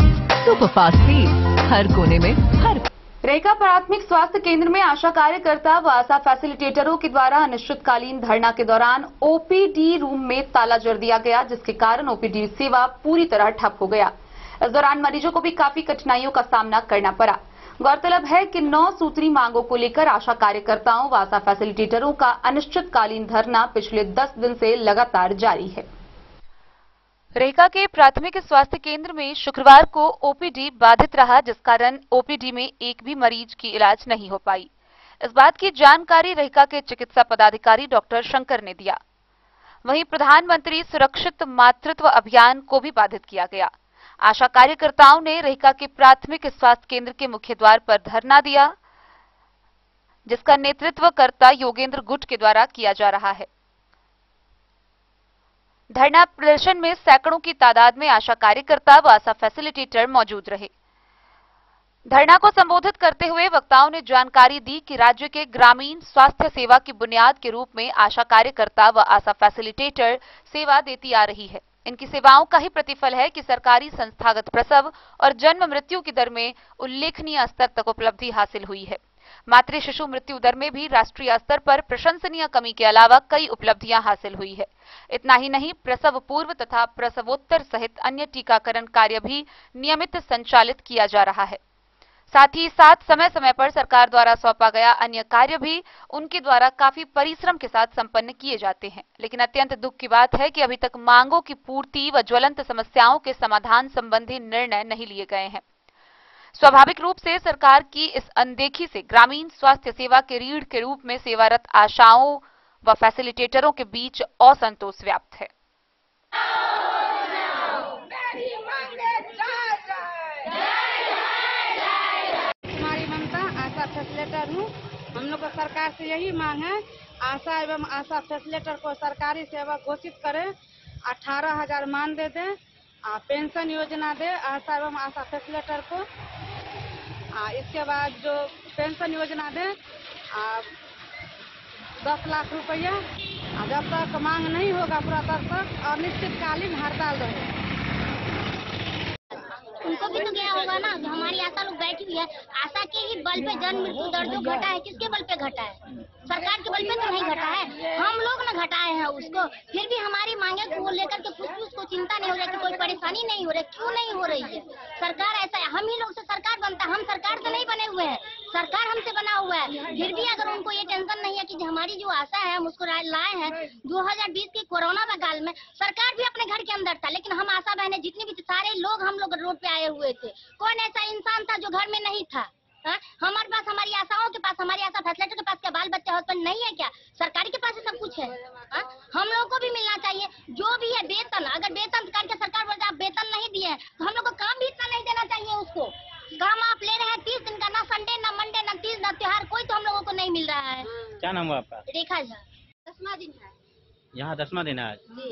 Super fast speed, हर कोने में हर। रेखा प्राथमिक स्वास्थ्य केंद्र में आशा कार्यकर्ता व आशा फैसिलिटेटरों के द्वारा अनिश्चितकालीन धरना के दौरान OPD रूम में ताला जड़ दिया गया, जिसके कारण OPD सेवा पूरी तरह ठप हो गया। इस दौरान मरीजों को भी काफी कठिनाइयों का सामना करना पड़ा। गौरतलब है कि 9 सूत्री मांगों को लेकर आशा कार्यकर्ताओं व आशा फैसिलिटेटरों का अनिश्चितकालीन धरना पिछले 10 दिन से लगातार जारी है। रेखा के प्राथमिक स्वास्थ्य केंद्र में शुक्रवार को OPD बाधित रहा, जिस कारण OPD में एक भी मरीज की इलाज नहीं हो पाई। इस बात की जानकारी रेखा के चिकित्सा पदाधिकारी डॉक्टर शंकर ने दिया। वहीं प्रधानमंत्री सुरक्षित मातृत्व अभियान को भी बाधित किया गया। आशा कार्यकर्ताओं ने रेखा के प्राथमिक स्वास्थ्य केंद्र के मुख्य द्वार पर धरना दिया, जिसका नेतृत्वकर्ता योगेंद्र गुट के द्वारा किया जा रहा है। धरना प्रदर्शन में सैकड़ों की तादाद में आशा कार्यकर्ता व आशा फैसिलिटेटर मौजूद रहे। धरना को संबोधित करते हुए वक्ताओं ने जानकारी दी कि राज्य के ग्रामीण स्वास्थ्य सेवा की बुनियाद के रूप में आशा कार्यकर्ता व आशा फैसिलिटेटर सेवा देती आ रही है। इनकी सेवाओं का ही प्रतिफल है कि सरकारी संस्थागत प्रसव और जन्म मृत्यु की दर में उल्लेखनीय स्तर तक उपलब्धि हासिल हुई है। मातृ शिशु मृत्यु दर में भी राष्ट्रीय स्तर पर प्रशंसनीय कमी के अलावा कई उपलब्धियां हासिल हुई है। इतना ही नहीं, प्रसव पूर्व तथा प्रसवोत्तर सहित अन्य टीकाकरण कार्य भी नियमित संचालित किया जा रहा है। साथ ही साथ समय समय पर सरकार द्वारा सौंपा गया अन्य कार्य भी उनके द्वारा काफी परिश्रम के साथ संपन्न किए जाते हैं। लेकिन अत्यंत दुख की बात है कि अभी तक मांगों की पूर्ति व ज्वलंत समस्याओं के समाधान संबंधी निर्णय नहीं लिए गए हैं। स्वाभाविक रूप से सरकार की इस अनदेखी से ग्रामीण स्वास्थ्य सेवा के रीढ़ के रूप में सेवारत आशाओं व फैसिलिटेटरों के बीच असंतोष व्याप्त है। फैसिलिटेटर हूँ। हम लोग को सरकार से यही मांग है, आशा एवं आशा फैसिलिटेटर को सरकारी सेवा घोषित करें, 18,000 मान दे दें पेंशन योजना दे आशा एवं आशा फैसिलिटेटर को। इसके बाद जो पेंशन योजना दे 10 लाख रुपया। जब तक मांग नहीं होगा पूरा तब तक अनिश्चितकालीन हड़ताल रहे। उनको भी तो गया होगा ना, जो हमारी आशा लोग बैठी हुई है, आशा के ही बल पे जन्म मृत्यु दर जो घटा है, किसके बल पे घटा है? सरकार के बल पे तो नहीं घटा है, हम लोग न घटाए हैं उसको। फिर भी हमारी मांगे को लेकर के कुछ भी उसको चिंता नहीं हो रही, कोई परेशानी नहीं हो रही। क्यों नहीं हो रही है? सरकार ऐसा है, हम ही लोग से सरकार बनता है, हम सरकार से नहीं बने हुए हैं, सरकार हमसे बना हुआ है। फिर भी अगर उनको ये टेंशन नहीं है कि हमारी जो आशा है हम उसको लाए हैं। 2020 के कोरोना काल में सरकार भी अपने घर के अंदर था, लेकिन हम आशा बहने जितनी भी सारे लोग हम लोग रोड पे आए हुए थे। कौन ऐसा इंसान था जो घर में नहीं था? हमारे पास, हमारी आशाओं के पास, हमारी आशा फैसिलिटी के पास क्या बाल बच्चे हस्बैंड नहीं है क्या? सरकारी के पास सब कुछ है। हम लोगों को भी मिलना चाहिए जो भी है वेतन। अगर वेतन करके सरकार बोलते आप वेतन नहीं दिए तो हम लोग को काम भी इतना नहीं देना चाहिए उसको। काम आप ले रहे हैं 30 दिन का, ना संडे ना मंडे ना तीज ना त्योहार, कोई तो हम लोगों को नहीं मिल रहा है। क्या नाम हुआ आपका? रेखा झा। 10वां दिन है यहाँ 10वां दिन है आज? जी।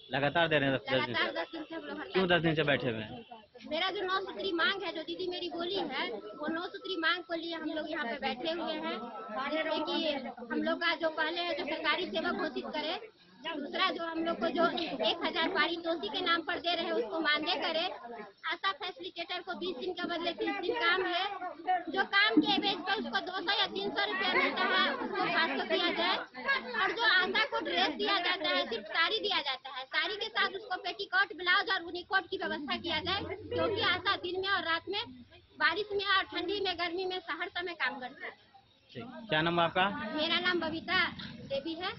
लगातार दे रहे हैं 10 दिन से? 10 दिन से हम लोग। क्यों 10 दिन से बैठे हुए हैं? मेरा जो 9 सूत्री मांग है, जो दीदी मेरी बोली है, वो 9 सूत्री मांग को लिए हम लोग यहाँ पे बैठे हुए हैं। जैसे कि हम लोग का जो पहले है जो सरकारी सेवा घोषित करे, दूसरा जो हम लोग को जो 1000 पारितोषिक के नाम पर दे रहे हैं उसको मान्य करे। आशा फैसिलिटेटर को 20 दिन का बदले 30 दिन काम है, जो काम के एवज पर उसको 200 या 300 रुपया मिलता है उसको 500 दिया जाए। और जो आशा को ड्रेस दिया जाता है, सिर्फ साड़ी दिया जाता है, साड़ी के साथ उसको पेटीकोट, ब्लाउज और यूनिकोट की व्यवस्था किया जाए, क्योंकि आशा दिन में और रात में, बारिश में और ठंडी में, गर्मी में, सहरसा में काम करती है। क्या नाम आपका? मेरा नाम बबीता देवी है।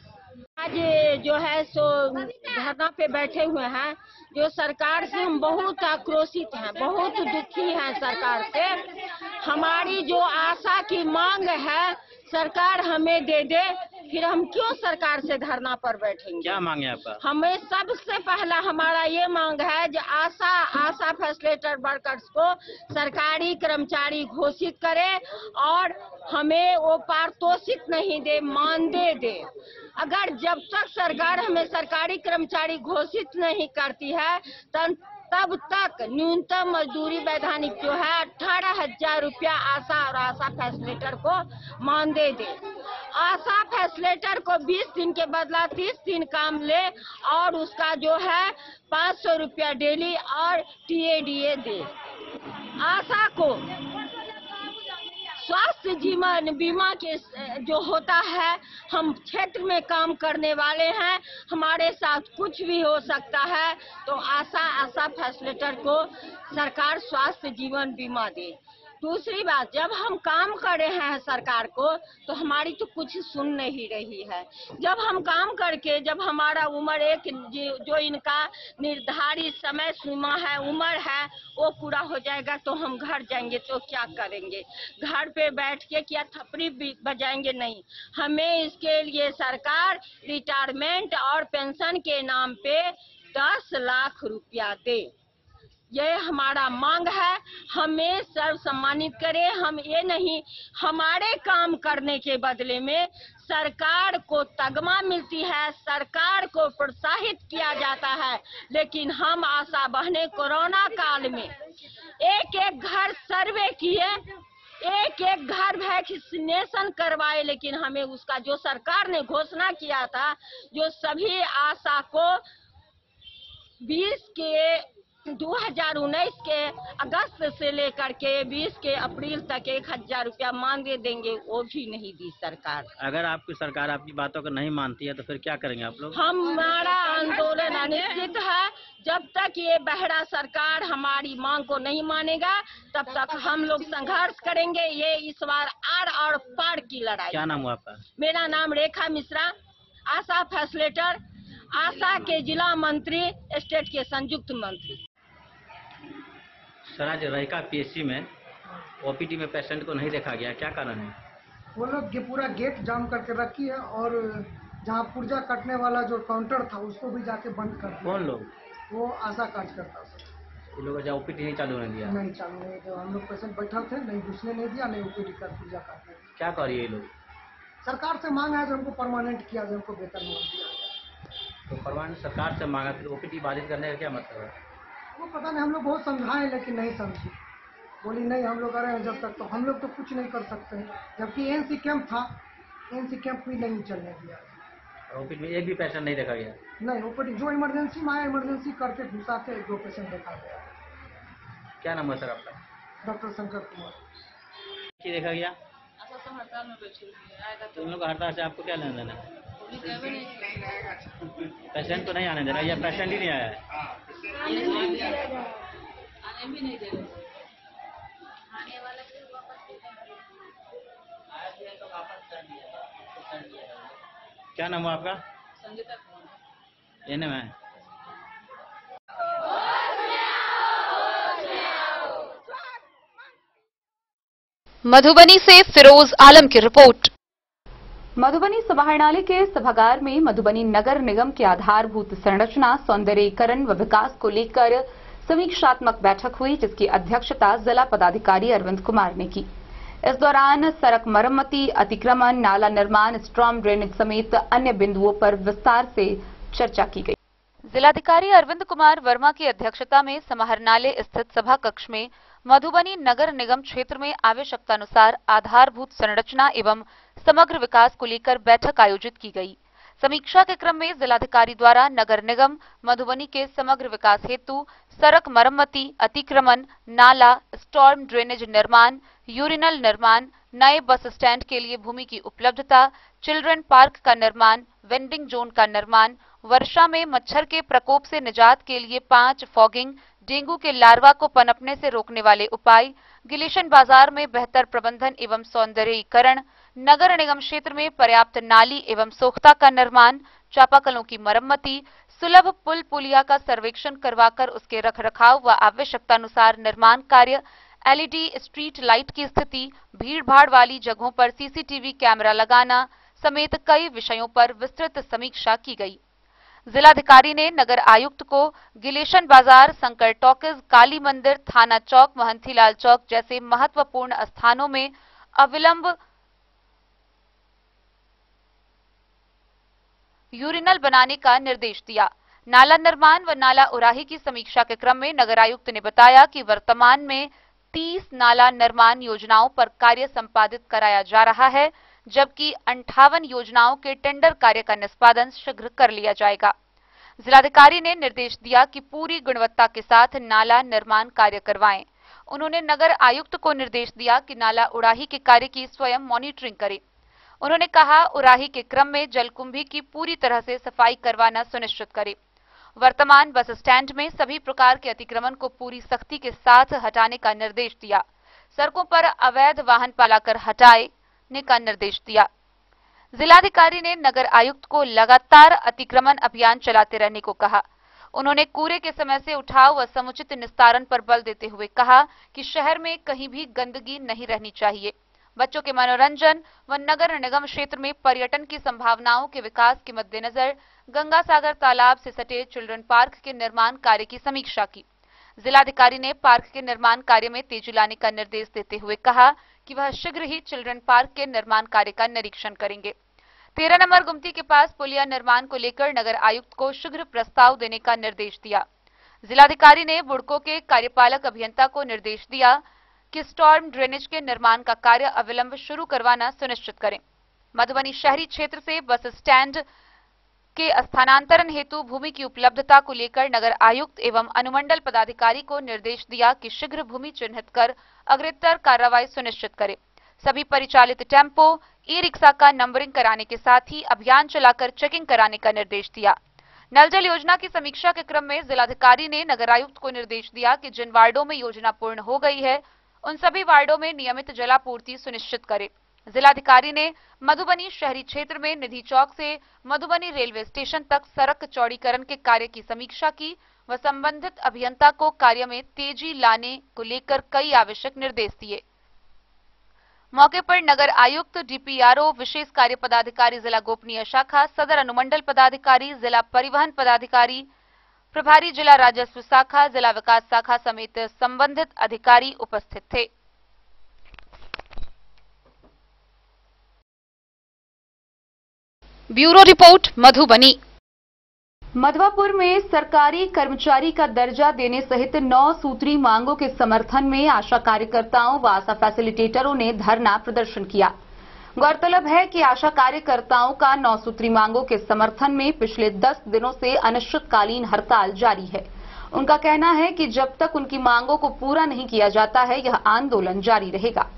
आज जो है सो धरना पे बैठे हुए हैं। जो सरकार से हम बहुत आक्रोशित हैं, बहुत दुखी हैं सरकार से। हमारी जो आशा की मांग है सरकार हमें दे दे, फिर हम क्यों सरकार से धरना पर बैठेंगे? क्या मांग है आपका? हमें सबसे पहला हमारा ये मांग है जो आशा फैसिलिटेटर वर्कर्स को सरकारी कर्मचारी घोषित करे और हमें वो पारितोषिक नहीं दे, मानदेय दे। अगर जब तक सरकार हमें सरकारी कर्मचारी घोषित नहीं करती है तब तक न्यूनतम मजदूरी वैधानिक जो है 18,000 रुपया आशा और आशा फैसिलिटेटर को मानदेय दे। आशा फैसिलिटेटर को 20 दिन के बदला 30 दिन काम ले और उसका जो है 500 रुपया डेली और TADA दे। आशा को स्वास्थ्य जीवन बीमा के जो होता है, हम क्षेत्र में काम करने वाले हैं, हमारे साथ कुछ भी हो सकता है, तो आशा फैसिलिटेटर को सरकार स्वास्थ्य जीवन बीमा दे। दूसरी बात, जब हम काम कर रहे हैं सरकार को तो हमारी तो कुछ सुन नहीं रही है। जब हम काम करके जब हमारा उम्र एक जो इनका निर्धारित समय सीमा है, उम्र है, वो पूरा हो जाएगा तो हम घर जाएंगे तो क्या करेंगे? घर पे बैठ के क्या थपड़ी बजाएंगे? नहीं, हमें इसके लिए सरकार रिटायरमेंट और पेंशन के नाम पे 10 लाख रुपया दे। ये हमारा मांग है, हमें सर्व सम्मानित करे। हम ये नहीं, हमारे काम करने के बदले में सरकार को तगमा मिलती है, सरकार को प्रोत्साहित किया जाता है, लेकिन हम आशा बहने कोरोना काल में एक घर सर्वे किए, एक घर वैक्सीनेशन करवाए, लेकिन हमें उसका जो सरकार ने घोषणा किया था, जो सभी आशा को 2019 के अगस्त से लेकर के 20 के अप्रैल तक 1,000 रुपया मानदेय देंगे, वो भी नहीं दी सरकार। अगर आपकी सरकार आपकी बातों को नहीं मानती है तो फिर क्या करेंगे आप लोग? हमारा आंदोलन अनिश्चित है। जब तक ये बहरा सरकार हमारी मांग को नहीं मानेगा तब तक हम लोग संघर्ष करेंगे। ये इस बार आर और पार की लड़ाई। क्या नाम हुआ आपका? मेरा नाम रेखा मिश्रा, आशा फैसिलिटेटर, आशा के जिला मंत्री, स्टेट के संयुक्त मंत्री। सर, आज रहिका PSC में OPD में पेशेंट को नहीं देखा गया, क्या कारण है? वो लोग पूरा गेट जाम करके रखी है और जहाँ पुर्जा कटने वाला जो काउंटर था उसको भी जाके बंद कर दिया। कौन लोग? वो आशा कार्यकर्ता। ये लोग जहाँ OPD नहीं चालू होने दिया? नहीं चालू नहीं, जो हम लोग पेशेंट बैठा थे नहीं घुसने नहीं दिया, नहीं OPD का पुर्जा काटने। क्या कर रही है ये लोग? सरकार से मांग है जो हमको परमानेंट किया जाए, हमको वेतन दिया जाए। तो परमानेंट सरकार से मांगा, फिर OPD बाधित करने का क्या मतलब है? वो पता नहीं, हम लोग बहुत समझाएं लेकिन नहीं समझी। बोली नहीं हम लोग आ रहे हैं जब तक, तो हम लोग तो कुछ नहीं कर सकते हैं। जबकि एएनसी कैंप था, एएनसी कैंप भी नहीं चलने दिया। ओपीडी में एक भी पेशेंट नहीं देखा गया? नहीं, ओपीडी जो इमरजेंसी में आया, इमरजेंसी करके घुसा के 2 पेशेंट देखा गया। क्या नाम है सर आपका? डॉक्टर शंकर कुमार। क्या देखा गया? तो उन लोग हड़ताल से आपको क्या लेना देना है? पेशेंट तो नहीं आने दे रहा, या पेशेंट ही नहीं आया है? क्या नाम है आपका? संगीता कुमार। एनएम है। मधुबनी से फिरोज आलम की रिपोर्ट। मधुबनी समाहरणालय के सभागार में मधुबनी नगर निगम के आधारभूत संरचना, सौंदर्यीकरण व विकास को लेकर समीक्षात्मक बैठक हुई, जिसकी अध्यक्षता जिला पदाधिकारी अरविंद कुमार ने की। इस दौरान सड़क मरम्मती, अतिक्रमण, नाला निर्माण, स्ट्रॉम ड्रेनेज समेत अन्य बिंदुओं पर विस्तार से चर्चा की गई। जिलाधिकारी अरविंद कुमार वर्मा की अध्यक्षता में समाहरणालय स्थित सभा कक्ष में मधुबनी नगर निगम क्षेत्र में आवश्यकतानुसार आधारभूत संरचना एवं समग्र विकास को लेकर बैठक आयोजित की गई। समीक्षा के क्रम में जिलाधिकारी द्वारा नगर निगम मधुबनी के समग्र विकास हेतु सड़क मरम्मती, अतिक्रमण, नाला, स्टॉर्म ड्रेनेज निर्माण, यूरिनल निर्माण, नए बस स्टैंड के लिए भूमि की उपलब्धता, चिल्ड्रन पार्क का निर्माण, वेंडिंग जोन का निर्माण, वर्षा में मच्छर के प्रकोप से निजात के लिए 5 फॉगिंग, डेंगू के लार्वा को पनपने से रोकने वाले उपाय, गिलेशन बाजार में बेहतर प्रबंधन एवं सौंदर्यीकरण, नगर निगम क्षेत्र में पर्याप्त नाली एवं सोख्ता का निर्माण, चापाकलों की मरम्मति, सुलभ पुल पुलिया का सर्वेक्षण करवाकर उसके रखरखाव व आवश्यकतानुसार निर्माण कार्य, एलईडी स्ट्रीट लाइट की स्थिति, भीड़भाड़ वाली जगहों पर सीसीटीवी कैमरा लगाना समेत कई विषयों पर विस्तृत समीक्षा की गई। जिलाधिकारी ने नगर आयुक्त को गिलेशन बाजार, शंकर टॉकीज, काली मंदिर, थाना चौक, महंतीलाल चौक जैसे महत्वपूर्ण स्थानों में अविलंब यूरिनल बनाने का निर्देश दिया। नाला निर्माण व नाला उराही की समीक्षा के क्रम में नगर आयुक्त ने बताया कि वर्तमान में 30 नाला निर्माण योजनाओं पर कार्य संपादित कराया जा रहा है, जबकि 58 योजनाओं के टेंडर कार्य का निष्पादन शीघ्र कर लिया जाएगा। जिलाधिकारी ने निर्देश दिया कि पूरी गुणवत्ता के साथ नाला निर्माण कार्य करवाएं। उन्होंने नगर आयुक्त को निर्देश दिया कि नाला उड़ाही के कार्य की स्वयं मॉनिटरिंग करे। उन्होंने कहा, उड़ाही के क्रम में जलकुंभी की पूरी तरह से सफाई करवाना सुनिश्चित करे। वर्तमान बस स्टैंड में सभी प्रकार के अतिक्रमण को पूरी सख्ती के साथ हटाने का निर्देश दिया। सड़कों पर अवैध वाहन पालाकर हटाने का निर्देश दिया। जिलाधिकारी ने नगर आयुक्त को लगातार अतिक्रमण अभियान चलाते रहने को कहा। उन्होंने कूड़े के समय से उठाव व समुचित निस्तारण पर बल देते हुए कहा कि शहर में कहीं भी गंदगी नहीं रहनी चाहिए। बच्चों के मनोरंजन व नगर निगम क्षेत्र में पर्यटन की संभावनाओं के विकास के मद्देनजर गंगा सागर तालाब से सटे चिल्ड्रन पार्क के निर्माण कार्य की समीक्षा की। जिलाधिकारी ने पार्क के निर्माण कार्य में तेजी लाने का निर्देश देते हुए कहा कि वह शीघ्र ही चिल्ड्रन पार्क के निर्माण कार्य का निरीक्षण करेंगे। 13 नंबर गुमती के पास पुलिया निर्माण को लेकर नगर आयुक्त को शीघ्र प्रस्ताव देने का निर्देश दिया। जिलाधिकारी ने बुड़को के कार्यपालक अभियंता को निर्देश दिया कि स्टॉर्म ड्रेनेज के निर्माण का कार्य अविलंब शुरू करवाना सुनिश्चित करें। मधुबनी शहरी क्षेत्र से बस स्टैंड के स्थानांतरण हेतु भूमि की उपलब्धता को लेकर नगर आयुक्त एवं अनुमंडल पदाधिकारी को निर्देश दिया कि शीघ्र भूमि चिन्हित कर अग्रेतर कार्रवाई सुनिश्चित करें। सभी परिचालित टेम्पो, ई रिक्शा का नंबरिंग कराने के साथ ही अभियान चलाकर चेकिंग कराने का निर्देश दिया। नल जल योजना की समीक्षा के क्रम में जिलाधिकारी ने नगर आयुक्त को निर्देश दिया कि जिन वार्डों में योजना पूर्ण हो गई है, उन सभी वार्डों में नियमित जलापूर्ति सुनिश्चित करें। जिलाधिकारी ने मधुबनी शहरी क्षेत्र में निधि चौक से मधुबनी रेलवे स्टेशन तक सड़क चौड़ीकरण के कार्य की समीक्षा की व संबंधित अभियंता को कार्य में तेजी लाने को लेकर कई आवश्यक निर्देश दिए। मौके पर नगर आयुक्त, डीपीआरओ, विशेष कार्य पदाधिकारी जिला गोपनीय शाखा, सदर अनुमंडल पदाधिकारी, जिला परिवहन पदाधिकारी, प्रभारी जिला राजस्व शाखा, जिला विकास शाखा समेत संबंधित अधिकारी उपस्थित थे। Bureau report, Madhubani. मधवापुर में सरकारी कर्मचारी का दर्जा देने सहित 9 सूत्री मांगों के समर्थन में आशा कार्यकर्ताओं व आशा फैसिलिटेटरों ने धरना प्रदर्शन किया। गौरतलब है कि आशा कार्यकर्ताओं का 9 सूत्री मांगों के समर्थन में पिछले 10 दिनों से अनिश्चितकालीन हड़ताल जारी है। उनका कहना है कि जब तक उनकी मांगों को पूरा नहीं किया जाता है, यह आंदोलन जारी रहेगा।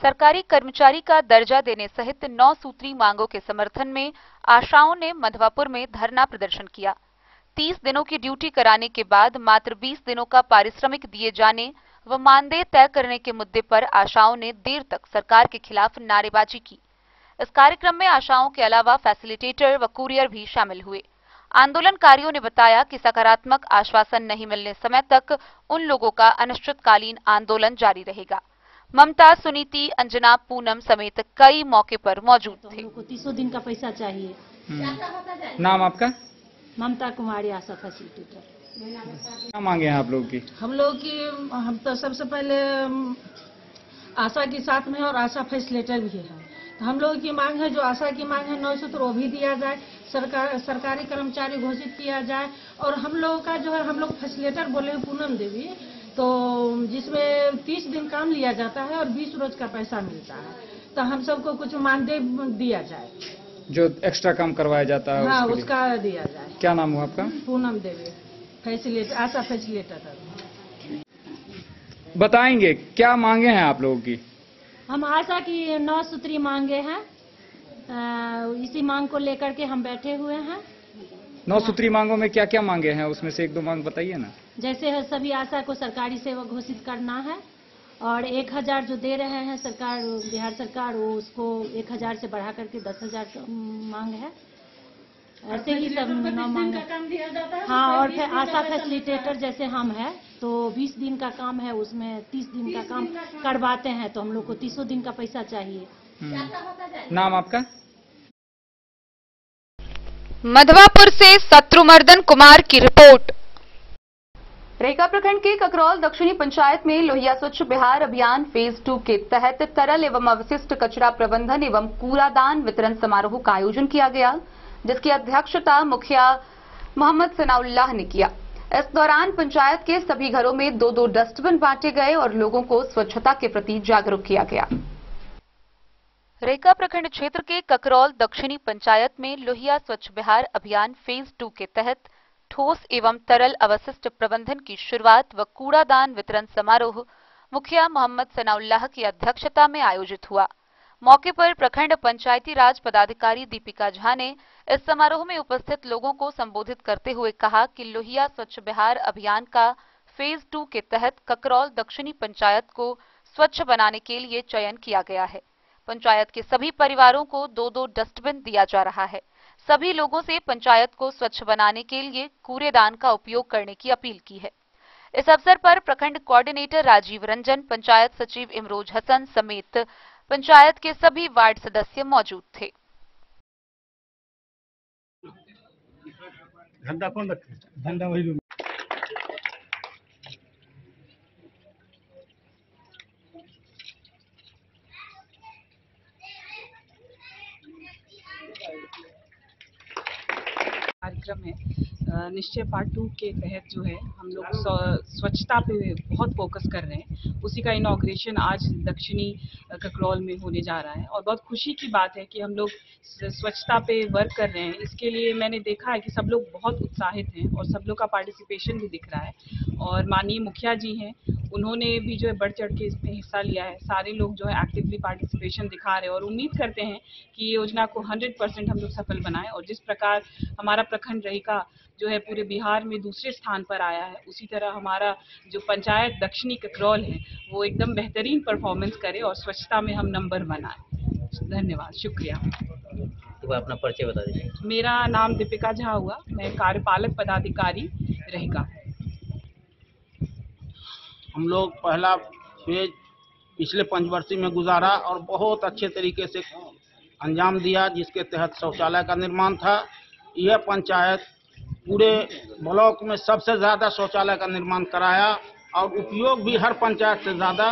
सरकारी कर्मचारी का दर्जा देने सहित 9 सूत्री मांगों के समर्थन में आशाओं ने मधवापुर में धरना प्रदर्शन किया। 30 दिनों की ड्यूटी कराने के बाद मात्र 20 दिनों का पारिश्रमिक दिए जाने व मानदेय तय करने के मुद्दे पर आशाओं ने देर तक सरकार के खिलाफ नारेबाजी की। इस कार्यक्रम में आशाओं के अलावा फैसिलिटेटर व कुरियर भी शामिल हुए। आंदोलनकारियों ने बताया कि सकारात्मक आश्वासन नहीं मिलने समय तक उन लोगों का अनिश्चितकालीन आंदोलन जारी रहेगा। ममता, सुनीति, अंजना, पूनम समेत कई मौके पर मौजूद थे। 300 दिन का पैसा चाहिए। नाम आपका? ममता कुमारी, आशा फैसिलिटेटर। क्या मांगे हैं आप लोग की? हम लोग की हम तो सबसे पहले आशा के साथ में और आशा फैसिलिटेटर भी है। तो हम लोगों की मांग है, जो आशा की मांग है 9 सूत्र वो भी दिया जाए, सरकारी कर्मचारी घोषित किया जाए। और हम लोगों का जो है, हम लोग फैसिलिटेटर बोले पूनम देवी, तो जिसमें 30 दिन काम लिया जाता है और 20 रोज का पैसा मिलता है। तो हम सबको कुछ मानदेय दिया जाए, जो एक्स्ट्रा काम करवाया जाता है। हाँ, उसका दिया जाए। क्या नाम हुआ आपका? पूनम देवी, फैसिलिटेटर, आशा फैसिलिटेटर। बताएंगे क्या मांगे हैं आप लोगों की? हम आशा की 9 सूत्री मांगे हैं। इसी मांग को लेकर के हम बैठे हुए हैं। 9 सूत्री मांगों में क्या क्या मांगे हैं? उसमें से 1-2 मांग बताइए ना। जैसे है सभी आशा को सरकारी सेवक घोषित करना है और 1000 जो दे रहे हैं सरकार, बिहार सरकार, वो उसको 1000 से बढ़ा करके 10,000 मांग है। ऐसे ही सब 9 मांग है। हाँ, और फिर आशा फैसिलिटेटर जैसे हम हैं तो 20 दिन का काम है, उसमें 30 दिन का काम करवाते हैं, तो हम लोग को 300 दिन का पैसा चाहिए। नाम आपका? मधवापुर से शत्रुमर्दन कुमार की रिपोर्ट। रेखा प्रखंड के ककरौल दक्षिणी पंचायत में लोहिया स्वच्छ बिहार अभियान फेज 2 के तहत तरल एवं अवशिष्ट कचरा प्रबंधन एवं कूड़ादान वितरण समारोह का आयोजन किया गया, जिसकी अध्यक्षता मुखिया मोहम्मद सनाउल्लाह ने किया। इस दौरान पंचायत के सभी घरों में 2-2 डस्टबिन बांटे गए और लोगों को स्वच्छता के प्रति जागरूक किया गया। रेखा प्रखंड क्षेत्र के ककरौल दक्षिणी पंचायत में लोहिया स्वच्छ बिहार अभियान फेज 2 के तहत ठोस एवं तरल अवशिष्ट प्रबंधन की शुरुआत व कूड़ादान वितरण समारोह मुखिया मोहम्मद सनाउल्लाह की अध्यक्षता में आयोजित हुआ। मौके पर प्रखंड पंचायती राज पदाधिकारी दीपिका झा ने इस समारोह में उपस्थित लोगों को संबोधित करते हुए कहा कि लोहिया स्वच्छ बिहार अभियान का फेज 2 के तहत ककरौल दक्षिणी पंचायत को स्वच्छ बनाने के लिए चयन किया गया है। पंचायत के सभी परिवारों को 2-2 डस्टबिन दिया जा रहा है। सभी लोगों से पंचायत को स्वच्छ बनाने के लिए कूड़ेदान का उपयोग करने की अपील की है। इस अवसर पर प्रखंड कोऑर्डिनेटर राजीव रंजन, पंचायत सचिव इमरोज हसन समेत पंचायत के सभी वार्ड सदस्य मौजूद थे। झंडा कौन रखे? झंडा वही लोग। कार्यक्रम है निश्चय पार्ट 2 के तहत जो है हम लोग स्वच्छता पे बहुत फोकस कर रहे हैं। उसी का इनॉग्रेशन आज दक्षिणी ककरौल में होने जा रहा है और बहुत खुशी की बात है कि हम लोग स्वच्छता पे वर्क कर रहे हैं। इसके लिए मैंने देखा है कि सब लोग बहुत उत्साहित हैं और सब लोग का पार्टिसिपेशन भी दिख रहा है। और माननीय मुखिया जी हैं, उन्होंने भी जो है बढ़ चढ़ के इसमें हिस्सा लिया है। सारे लोग जो है एक्टिवली पार्टिसिपेशन दिखा रहे हैं और उम्मीद करते हैं कि ये योजना को 100% हम लोग सफल बनाएं। और जिस प्रकार हमारा प्रखंड रेखा जो है पूरे बिहार में दूसरे स्थान पर आया है, उसी तरह हमारा जो पंचायत दक्षिणी ककरौल है वो एकदम बेहतरीन परफॉर्मेंस करे और स्वच्छता में हम नंबर 1 आए। धन्यवाद, शुक्रिया। तो अपना परिचय बता दीजिए। मेरा नाम दीपिका झा हुआ, मैं कार्यपालक पदाधिकारी रहेगा। हम लोग पहला फेज पिछले पंचवर्षीय में गुजारा और बहुत अच्छे तरीके से अंजाम दिया, जिसके तहत शौचालय का निर्माण था। यह पंचायत पूरे ब्लॉक में सबसे ज़्यादा शौचालय का निर्माण कराया और उपयोग भी हर पंचायत से ज़्यादा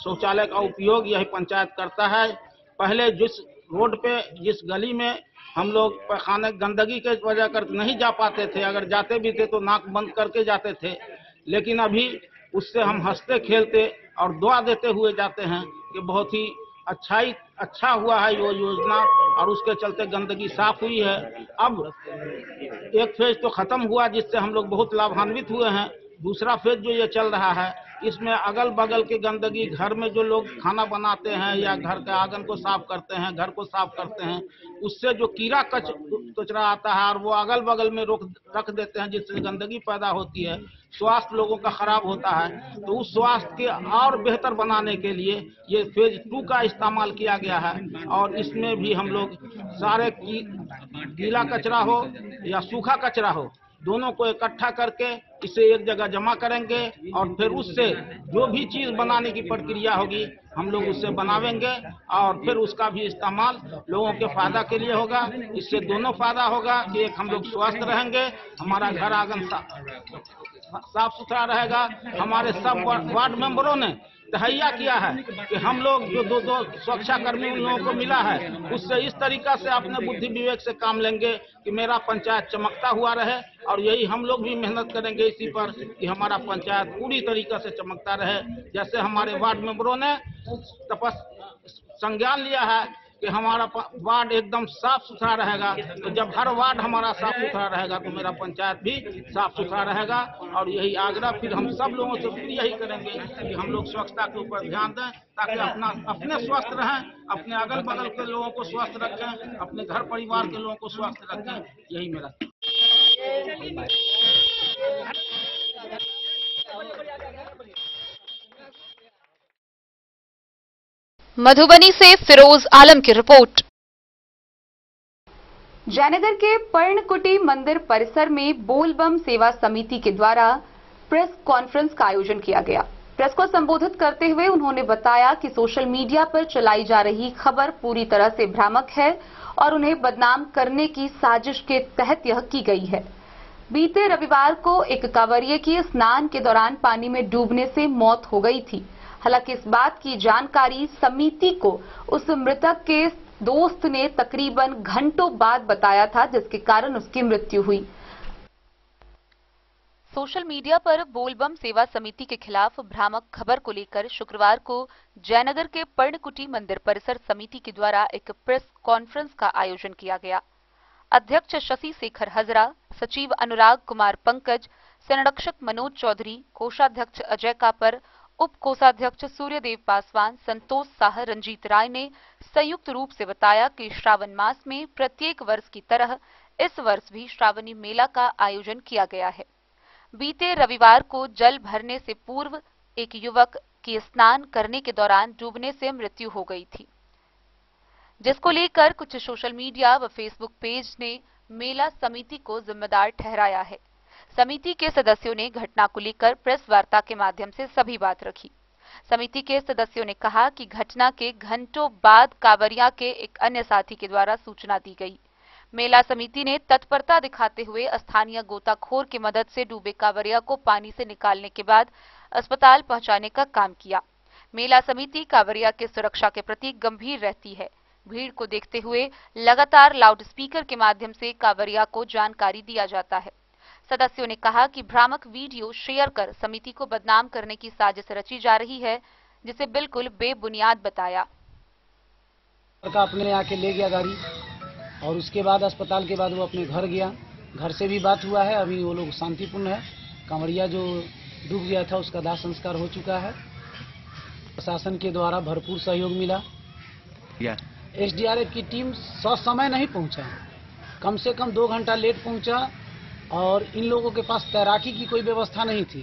शौचालय का उपयोग यही पंचायत करता है। पहले जिस रोड पे जिस गली में हम लोग पैखाने गंदगी के वजह कर नहीं जा पाते थे, अगर जाते भी थे तो नाक बंद करके जाते थे, लेकिन अभी उससे हम हंसते खेलते और दुआ देते हुए जाते हैं कि बहुत ही अच्छा हुआ है वो योजना, और उसके चलते गंदगी साफ हुई है। अब एक फेज तो खत्म हुआ जिससे हम लोग बहुत लाभान्वित हुए हैं, दूसरा फेज जो ये चल रहा है इसमें अगल बगल की गंदगी, घर में जो लोग खाना बनाते हैं या घर के आंगन को साफ करते हैं, घर को साफ करते हैं, उससे जो कीड़ा कचरा आता है और वो अगल बगल में रख देते हैं, जिससे गंदगी पैदा होती है, स्वास्थ्य लोगों का खराब होता है। तो उस स्वास्थ्य के और बेहतर बनाने के लिए ये फेज 2 का इस्तेमाल किया गया है, और इसमें भी हम लोग सारे गीला कचरा हो या सूखा कचरा हो, दोनों को इकट्ठा करके इसे एक जगह जमा करेंगे, और फिर उससे जो भी चीज बनाने की प्रक्रिया होगी हम लोग उससे बनावेंगे, और फिर उसका भी इस्तेमाल लोगों के फायदा के लिए होगा। इससे दोनों फायदा होगा कि एक हम लोग स्वस्थ रहेंगे, हमारा घर आंगन साफ सुथरा रहेगा। हमारे सब वार्ड मेंबरों ने तहैया किया है कि हम लोग जो दो सुरक्षा कर्मी उन लोगों को मिला है, उससे इस तरीका से अपने बुद्धि विवेक से काम लेंगे कि मेरा पंचायत चमकता हुआ रहे, और यही हम लोग भी मेहनत करेंगे इसी पर कि हमारा पंचायत पूरी तरीके से चमकता रहे। जैसे हमारे वार्ड मेंबरों ने संज्ञान लिया है कि हमारा वार्ड एकदम साफ सुथरा रहेगा, तो जब हर वार्ड हमारा साफ सुथरा रहेगा तो मेरा पंचायत भी साफ सुथरा रहेगा। और यही आग्रह फिर हम सब लोगों से फिर यही करेंगे कि हम लोग स्वच्छता के ऊपर ध्यान दें, ताकि अपने स्वस्थ रहें, अपने अगल बगल के लोगों को स्वस्थ रखें, अपने घर परिवार के लोगों को स्वस्थ रखें। यही मेरा मधुबनी से फिरोज आलम की रिपोर्ट। जयनगर के पर्णकुटी मंदिर परिसर में बोलबम सेवा समिति के द्वारा प्रेस कॉन्फ्रेंस का आयोजन किया गया। प्रेस को संबोधित करते हुए उन्होंने बताया कि सोशल मीडिया पर चलाई जा रही खबर पूरी तरह से भ्रामक है और उन्हें बदनाम करने की साजिश के तहत यह की गई है। बीते रविवार को एक कांवरिये की स्नान के दौरान पानी में डूबने से मौत हो गई थी। हालांकि इस बात की जानकारी समिति को उस मृतक के दोस्त ने तकरीबन घंटों बाद बताया था, जिसके कारण उसकी मृत्यु हुई। सोशल मीडिया पर बोलबम सेवा समिति के खिलाफ भ्रामक खबर को लेकर शुक्रवार को जयनगर के पर्णकुटी मंदिर परिसर समिति के द्वारा एक प्रेस कॉन्फ्रेंस का आयोजन किया गया। अध्यक्ष शशि शेखर हजरा, सचिव अनुराग कुमार पंकज, संरक्षक मनोज चौधरी, कोषाध्यक्ष अजय कापर, उप कोषाध्यक्ष सूर्यदेव पासवान, संतोष साह, रंजीत राय ने संयुक्त रूप से बताया कि श्रावण मास में प्रत्येक वर्ष की तरह इस वर्ष भी श्रावणी मेला का आयोजन किया गया है। बीते रविवार को जल भरने से पूर्व एक युवक की स्नान करने के दौरान डूबने से मृत्यु हो गई थी, जिसको लेकर कुछ सोशल मीडिया व फेसबुक पेज ने मेला समिति को जिम्मेदार ठहराया है। समिति के सदस्यों ने घटना को लेकर प्रेस वार्ता के माध्यम से सभी बात रखी। समिति के सदस्यों ने कहा कि घटना के घंटों बाद कांवरिया के एक अन्य साथी के द्वारा सूचना दी गई। मेला समिति ने तत्परता दिखाते हुए स्थानीय गोताखोर की मदद से डूबे कांवरिया को पानी से निकालने के बाद अस्पताल पहुंचाने का काम किया। मेला समिति कांवरिया के सुरक्षा के प्रति गंभीर रहती है। भीड़ को देखते हुए लगातार लाउडस्पीकर के माध्यम से कांवरिया को जानकारी दिया जाता है। सदस्यों ने कहा कि भ्रामक वीडियो शेयर कर समिति को बदनाम करने की साजिश रची जा रही है, जिसे बिल्कुल बेबुनियाद बताया। अपने आके ले गया गाड़ी, और उसके बाद अस्पताल के बाद वो अपने घर गया। घर से भी बात हुआ है, अभी वो लोग शांतिपूर्ण है। कांवरिया जो डूब गया था उसका दाह संस्कार हो चुका है। प्रशासन के द्वारा भरपूर सहयोग मिला। एसडीआरएफ की टीम समय नहीं पहुंचा, कम से कम 2 घंटा लेट पहुंचा, और इन लोगों के पास तैराकी की कोई व्यवस्था नहीं थी।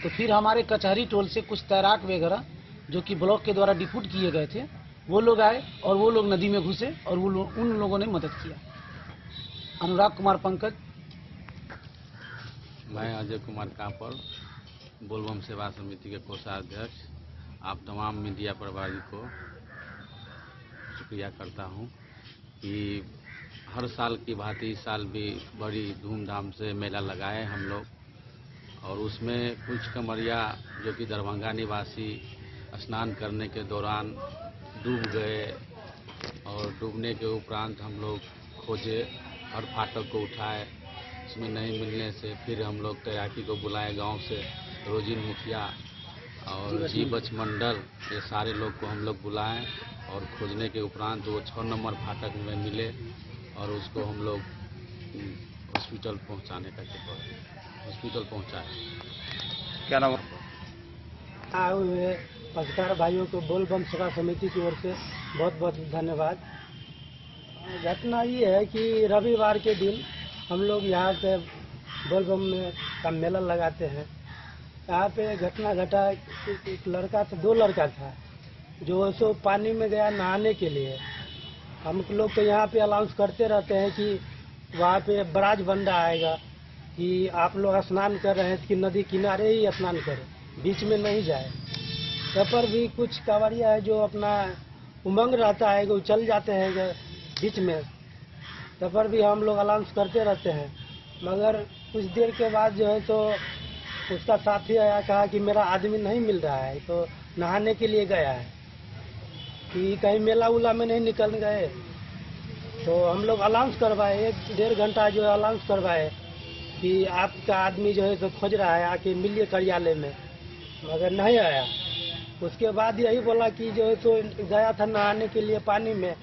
तो फिर हमारे कचहरी टोल से कुछ तैराक वगैरह जो कि ब्लॉक के द्वारा डिप्यूट किए गए थे, वो लोग आए और वो लोग नदी में घुसे और उन लोगों ने मदद किया। अनुराग कुमार पंकज। मैं अजय कुमार कापर, बोलबम सेवा समिति के कोषाध्यक्ष। आप तमाम मीडिया प्रभारी को शुक्रिया करता हूं कि हर साल की भांति इस साल भी बड़ी धूमधाम से मेला लगाए हम लोग, और उसमें कुछ कांवरिया जो कि दरभंगा निवासी स्नान करने के दौरान डूब गए और डूबने के उपरांत हम लोग खोजे और फाटक को उठाए। इसमें नहीं मिलने से फिर हम लोग तैराकी को बुलाए गांव से, रोजिन मुखिया और जीवच मंडल, ये सारे लोग को हम लोग बुलाएं और खोजने के उपरांत वो 6 नंबर फाटक में मिले और उसको हम लोग हॉस्पिटल पहुंचाने का हॉस्पिटल पहुंचाए। क्या नाम? आए हुए पत्रकार भाइयों को बोलबम सेवा समिति की ओर से बहुत बहुत धन्यवाद। घटना ये है कि रविवार के दिन हम लोग यहाँ पे बोलबम में का मेला लगाते हैं। यहाँ पे घटना घटा, एक लड़का था, 2 लड़का था जो सो पानी में गया नहाने के लिए। हम लोग तो यहाँ पे अनाउंस करते रहते हैं कि वहाँ पे बराज बंदा आएगा कि आप लोग स्नान कर रहे हैं कि नदी किनारे ही स्नान करें, बीच में नहीं जाए। तब पर भी कुछ कांवरिया है जो अपना उमंग रहता है, वो चल जाते हैं बीच में। तब पर भी हम लोग अनाउंस करते रहते हैं, मगर कुछ देर के बाद जो है तो उसका साथी आया, कहा कि मेरा आदमी नहीं मिल रहा है, तो नहाने के लिए गया है कि कहीं मेला उला में नहीं निकल गए। तो हम लोग अनाउंस करवाए, 1-1.5 घंटा जो है अनाउंस करवाए कि आपका आदमी जो है तो खोज रहा है, आके मिलिए कार्यालय में, मगर नहीं आया। उसके बाद यही बोला कि जो है तो गया था नहाने के लिए पानी में,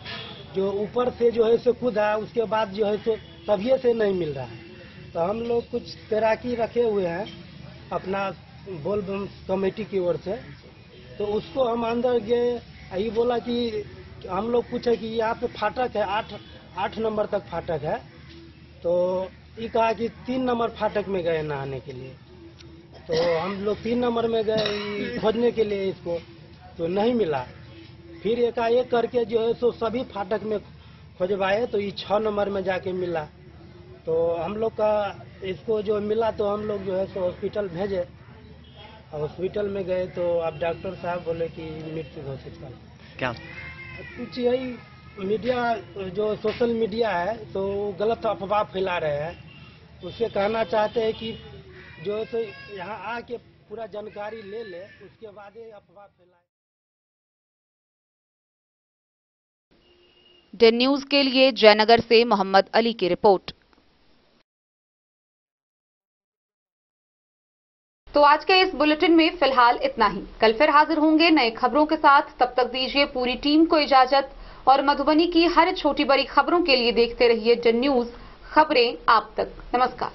जो ऊपर से जो है सो कूदा, उसके बाद जो है तो तभी से नहीं मिल रहा है। तो हम लोग कुछ तैराकी रखे हुए हैं अपना बोलबम कमेटी की ओर से, तो उसको हम अंदर गए, यही बोला कि हम लोग पूछे कि यहाँ पे फाटक है, 8 नंबर तक फाटक है। तो ये कहा कि 3 नंबर फाटक में गए नहाने के लिए। तो हम लोग 3 नंबर में गए खोजने के लिए इसको, तो नहीं मिला। फिर एकाएक करके जो है सो सभी फाटक में खोजवाए, तो ये 6 नंबर में जाके मिला। तो हम लोग का इसको जो मिला तो हम लोग जो है सो हॉस्पिटल भेजे। हॉस्पिटल में गए तो अब डॉक्टर साहब बोले कि मृत्यु घोषित कर। क्या कुछ यही मीडिया, जो सोशल मीडिया है, तो गलत अफवाह फैला रहे हैं। उससे कहना चाहते हैं कि जो है तो यहाँ आके पूरा जानकारी ले ले, उसके बाद ही अफवाह फैलाए। डेन न्यूज के लिए जयनगर से मोहम्मद अली की रिपोर्ट। तो आज के इस बुलेटिन में फिलहाल इतना ही। कल फिर हाजिर होंगे नए खबरों के साथ। तब तक दीजिए पूरी टीम को इजाजत और मधुबनी की हर छोटी बड़ी खबरों के लिए देखते रहिए डेन न्यूज, खबरें आप तक। नमस्कार।